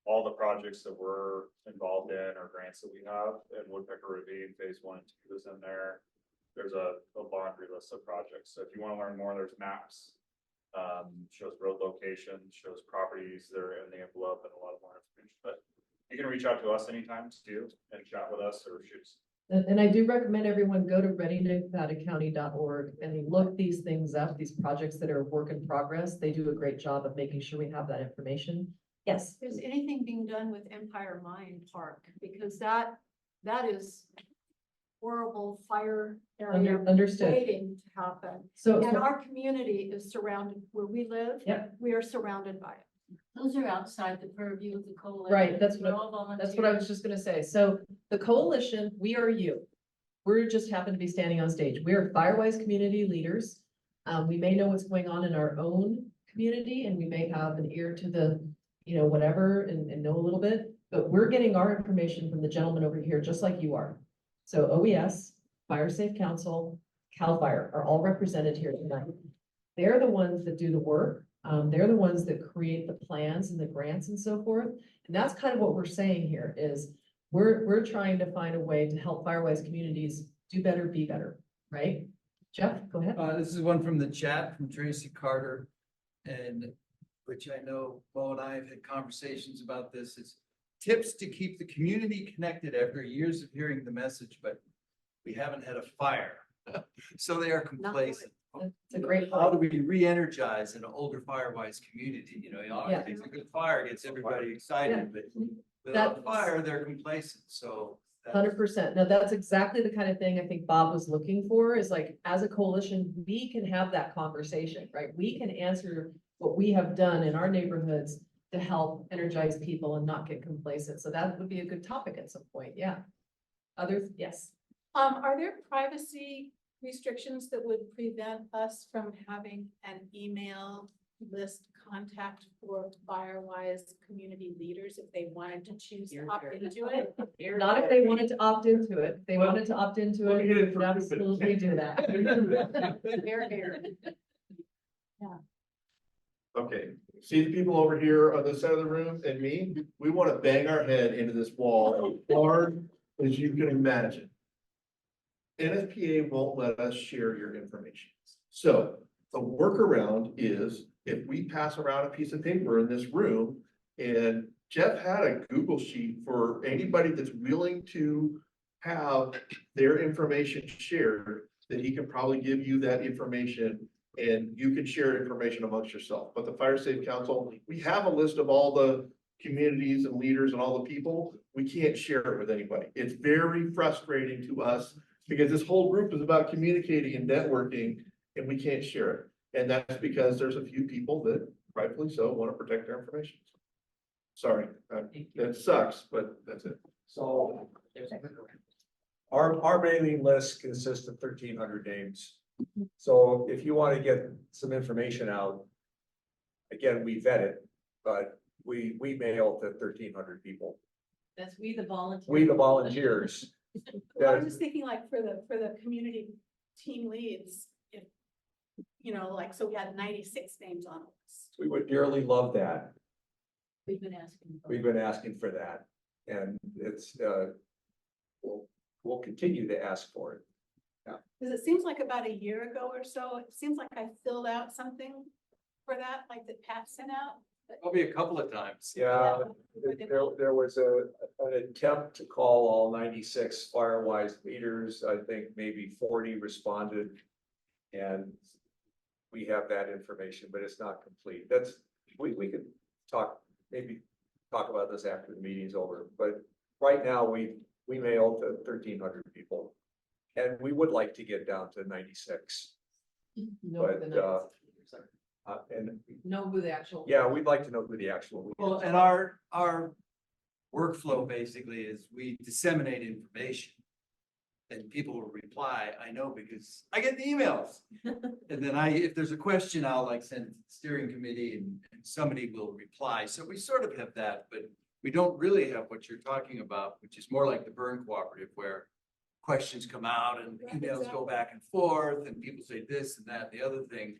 all the projects that we're involved in or grants that we have, and Woodpecker Ravine Phase 1 and 2 is in there. There's a laundry list of projects. So if you want to learn more, there's maps, shows road locations, shows properties that are in the envelope, and a lot of more information. But you can reach out to us anytime too and chat with us or shoot. And I do recommend everyone go to readynevadacounty.org and look these things up, these projects that are work in progress. They do a great job of making sure we have that information. Yes. Is anything being done with Empire Mine Park? Because that is horrible fire area Understood. waiting to happen. So- And our community is surrounded, where we live. Yep. We are surrounded by it. Those are outside the purview of the coalition. Right, that's We're what, all that's what I was volunteers. just gonna say. So the coalition, we are you. We're just happen to be standing on stage. We are FireWise Community Leaders. We may know what's going on in our own community, and we may have an ear to the, whatever, and know a little bit, but we're getting our information from the gentleman over here, just like you are. So OES, FireSafe Council, CAL FIRE are all represented here tonight. They're the ones that do the work. They're the ones that create the plans and the grants and so forth. And that's kind of what we're saying here is we're trying to find a way to help FireWise communities do better, be better, right? Jeff, go ahead. This is one from the chat from Tracy Carter, and which I know Bo and I have had conversations about this. It's tips to keep the community connected after years of hearing the message, but we haven't had a fire. So they are complacent. It's a great How do point. we re-energize an older FireWise community? Yeah. It's a good fire, gets everybody excited, but That- without fire, they're complacent, so. that's- 100%. Now, that's exactly the kind of thing I think Bob was looking for, is like, as a coalition, we can have that conversation, right? We can answer what we have done in our neighborhoods to help energize people and not get complacent. So that would be a good topic at some point. Yeah. Others? Yes. Are there privacy restrictions that would prevent us from having an email list contact for FireWise Community Leaders if they wanted to choose to opt into it? Not if they wanted to opt into it. If they wanted to opt into Let me get it, it we for would absolutely do that. Here, here. Okay, see the people over here on this side of the room and me, we want to bang our head into this wall as hard as you can imagine. NFPA won't let us share your information. So the workaround is if we pass around a piece of paper in this room, and Jeff had a Google sheet for anybody that's willing to have their information shared, that he can probably give you that information and you can share information amongst yourself. But the FireSafe Council, we have a list of all the communities and leaders and all the people. We can't share it with anybody. It's very frustrating to us because this whole group is about communicating and networking and we can't share it. And that's because there's a few people that rightfully so want to protect their information. Sorry, that sucks, but that's it. So our mailing list consists of 1,300 names. So if you want to get some information out, again, we vet it, but we mail to 1,300 people. That's we the volunteers. We, the volunteers. Well, I was just thinking like for the community team leads, if, like, so we had 96 names on it. We would dearly love that. We've been asking. We've been asking for that. And it's, we'll continue to ask for it. Because it seems like about a year ago or so, it seems like I filled out something for that, like that Pat sent out. Probably a couple of times. Yeah, there was an attempt to call all 96 FireWise leaders. I think maybe 40 responded. And we have that information, but it's not complete. We could maybe talk about this after the meeting's over, but right now we mailed to 1,300 people. And we would like to get down to 96. Know But, the 96 and know who the actual. yeah, we'd like to know who the actual. Well, and our workflow basically is we disseminate information. And people will reply, I know because I get the emails. And then if there's a question, I'll like send it to the steering committee and somebody will reply. So we sort of have that, but we don't really have what you're talking about, which is more like the burn cooperative where questions come out and emails go back and forth and people say this and that, and the other thing.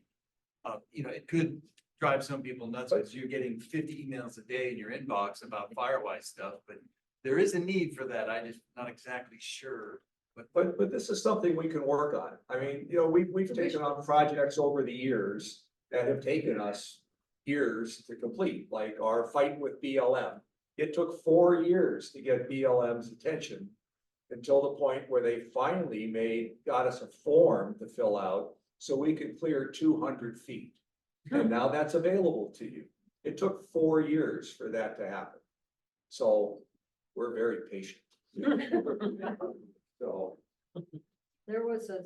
It could drive some people nuts because you're getting 50 emails a day in your inbox about FireWise stuff, but there is a need for that. I'm just not exactly sure. But this is something we can work on. I mean, we've taken on projects over the years that have taken us years to complete, like our fight with BLM. It took 4 years to get BLM's attention until the point where they finally got us a form to fill out so we could clear 200 feet. And now that's available to you. It took 4 years for that to happen. So we're very patient. So. There was a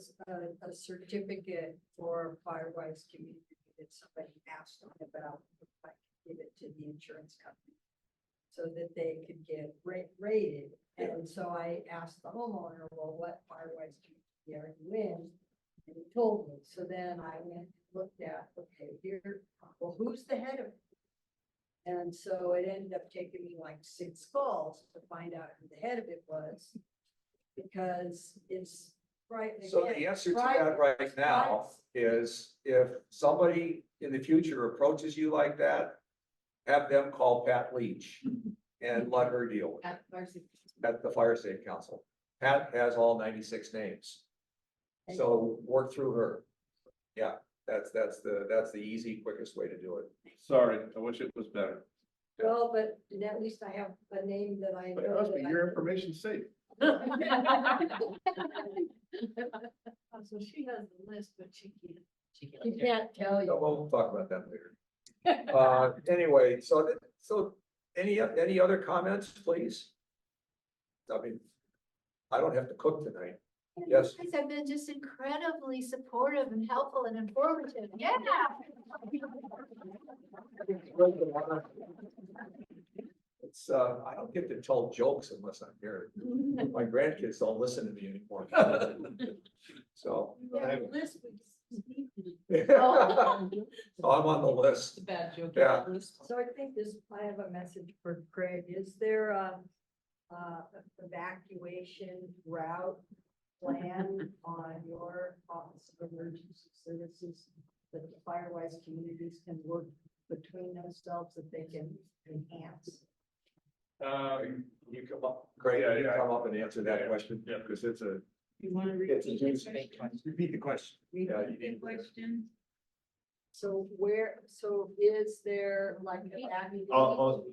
certificate for FireWise Community that somebody asked on about, if I could give it to the insurance company so that they could get rated. And so I asked the homeowner, well, what FireWise Community are you in? And he told me. So then I went and looked at, okay, here, well, who's the head of it? And so it ended up taking me like 6 calls to find out who the head of it was. Because it's right. So the answer to that right now is if somebody in the future approaches you like that, have them call Pat Leach and let her deal with it at the FireSafe Council. Pat has all 96 names. So work through her. Yeah, that's the easy, quickest way to do it. Sorry, I wish it was better. Well, but at least I have a name that I But know. trust me, your information's safe. So she has the list, but she can't tell you. We'll talk about that later. Anyway, so any other comments, please? I mean, I don't have to cook tonight. Yes. You guys have been just incredibly supportive and helpful and informative. Yeah. It's, I don't get to tell jokes unless I'm here. My grandkids don't listen to me anymore. So. So I'm on the list. It's a bad joke. Yeah. So I think I have a message for Craig. Is there a evacuation route plan on your Office of Emergency Services that the FireWise communities can work between themselves that they can enhance? You come up, Craig, you come up and answer that question, because it's a. You want to It's a repeat juicy- it? Repeat the question. Yeah, you The need- question? So is there like evacuation?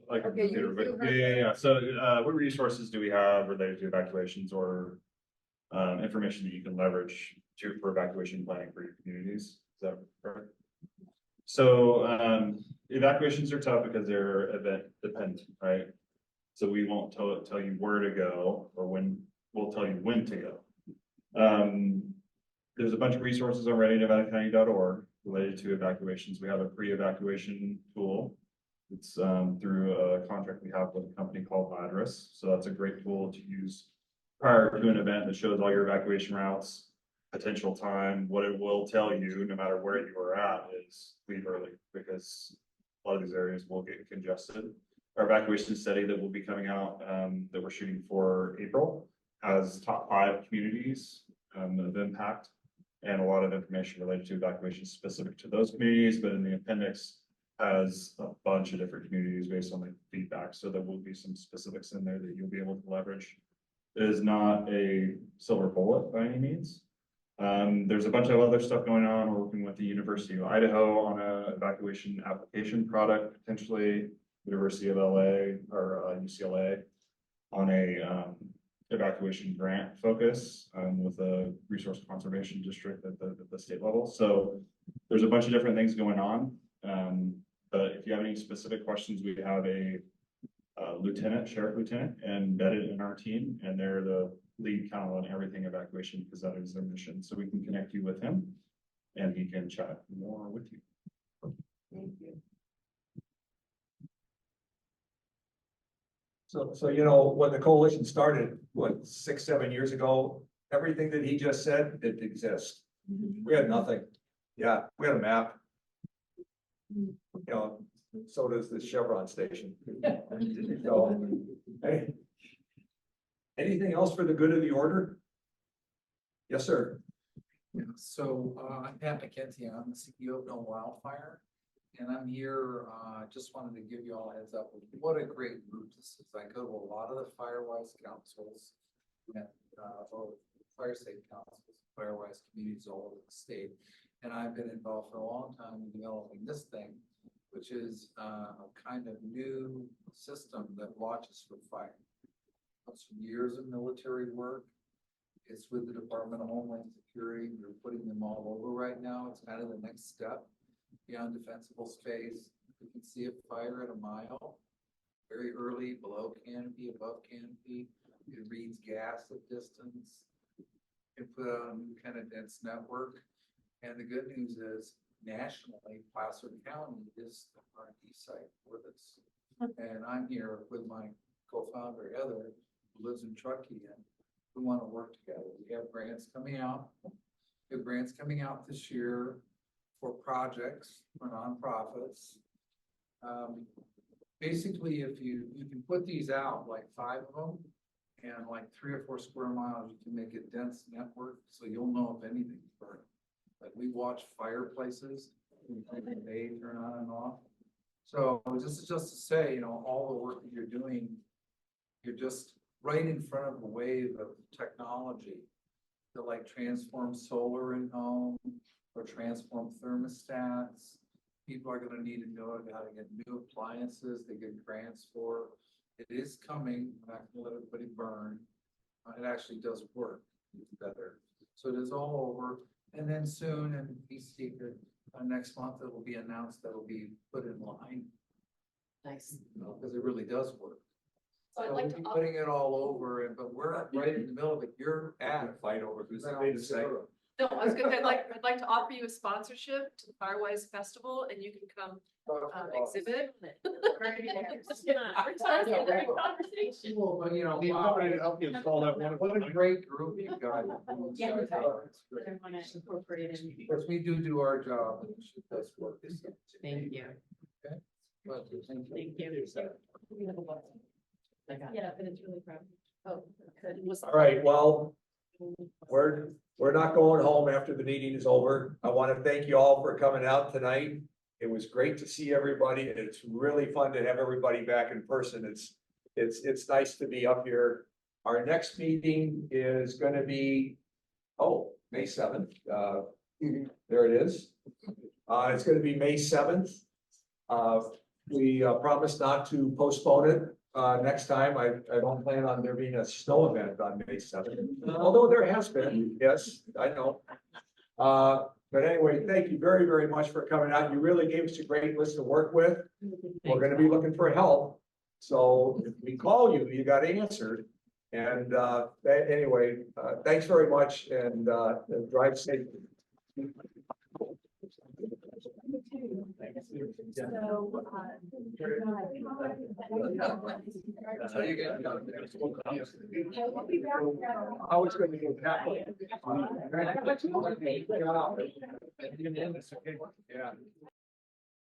I can Okay, consider, you but heard yeah. So, what resources do we have related to evacuations or information that you can leverage for evacuation planning for your communities? Is that correct? So, evacuations are tough because they're event dependent, right? So we won't tell you where to go or when. We'll tell you when to go. There's a bunch of resources already at nevadacounty.org related to evacuations. We have a pre-evacuation tool. It's through a contract we have with a company called Ladris. So that's a great tool to use prior to an event that shows all your evacuation routes, potential time. What it will tell you, no matter where you are at, is leave early because a lot of these areas will get congested. Our evacuation study that will be coming out that we're shooting for April has top 5 communities of impact and a lot of information related to evacuation specific to those communities, but in the appendix has a bunch of different communities based on the feedback. So there will be some specifics in there that you'll be able to leverage. It is not a silver bullet by any means, There's a bunch of other stuff going on. We're working with the University of Idaho on a evacuation application product, potentially University of LA or UCLA on a evacuation grant focus with a resource conservation district at the state level. So there's a bunch of different things going on. But if you have any specific questions, we have a sheriff lieutenant embedded in our team, and they're the lead counsel on everything evacuation because that is their mission. So we can connect you with him and he can chat more with you. Thank you. So, you know, when the coalition started, what, 6, 7 years ago, everything that he just said didn't exist. We had nothing. Yeah, we had a map. You know, so does the Chevron station. So, hey. Anything else for the good of the order? Yes, sir. So, I'm Pat McKenzie, I'm the CEO of No Wildfire, and I'm here, just wanted to give you all a heads up, what a great group this is. I go to a lot of the FireWise councils, and, or FireSafe Councils, FireWise Communities all over the state, and I've been involved for a long time in developing this thing, which is, a kind of new system that watches for fire. It's years of military work. It's with the Department of Homeland Security. We're putting them all over right now. It's kind of the next step beyond defensible space. You can see a fire at a mile, very early, below canopy, above canopy. It reads gas at distance. It put on a new kind of dense network. And the good news is, nationally, Placer County is the R&D site for this. And I'm here with my co-founder, Heather, who lives in Truckee, and we want to work together. We have grants coming out. We have grants coming out this year for projects, for nonprofits. Basically, if you can put these out, like 5 of them, and like 3 or 4 square miles, you can make a dense network, so you'll know if anything's burning. Like we watch fireplaces, they turn on and off. So this is just to say, you know, all the work that you're doing, you're just right in front of a wave of technology that like transform solar in home or transform thermostats. People are going to need to know how to get new appliances they get grants for. It is coming. I'm not going to let everybody burn. It actually does work better. So it is all over. And then soon, and be secret, next month it will be announced that it will be put in line. Nice. Because it really does work. So I'd So like we'll to be putting it all over, but we're right in the middle of it. You're at Fight over who's the No, biggest site. No, I was gonna say, I'd like to offer you a sponsorship to the FireWise Festival, and you can come exhibit. Well, you know, what a great group you got. Yeah. Because we do our job. And it does work. Thank you. Okay. Well, thank you. Yeah, but it's really crowded. Oh, good. All right, well, we're not going home after the meeting is over. I want to thank you all for coming out tonight. It was great to see everybody, and it's really fun to have everybody back in person. It's nice to be up here. Our next meeting is going to be, May 7th. There it is. It's going to be May 7th. We promised not to postpone it. Next time, I don't plan on there being a snow event on May 7th, although there has been, yes, I know. But anyway, thank you very, very much for coming out. You really gave us a great list to work with. We're gonna be looking for help. So if we call you, you got answered. And anyway, thanks very much and drive safely. I was going to go back. Yeah.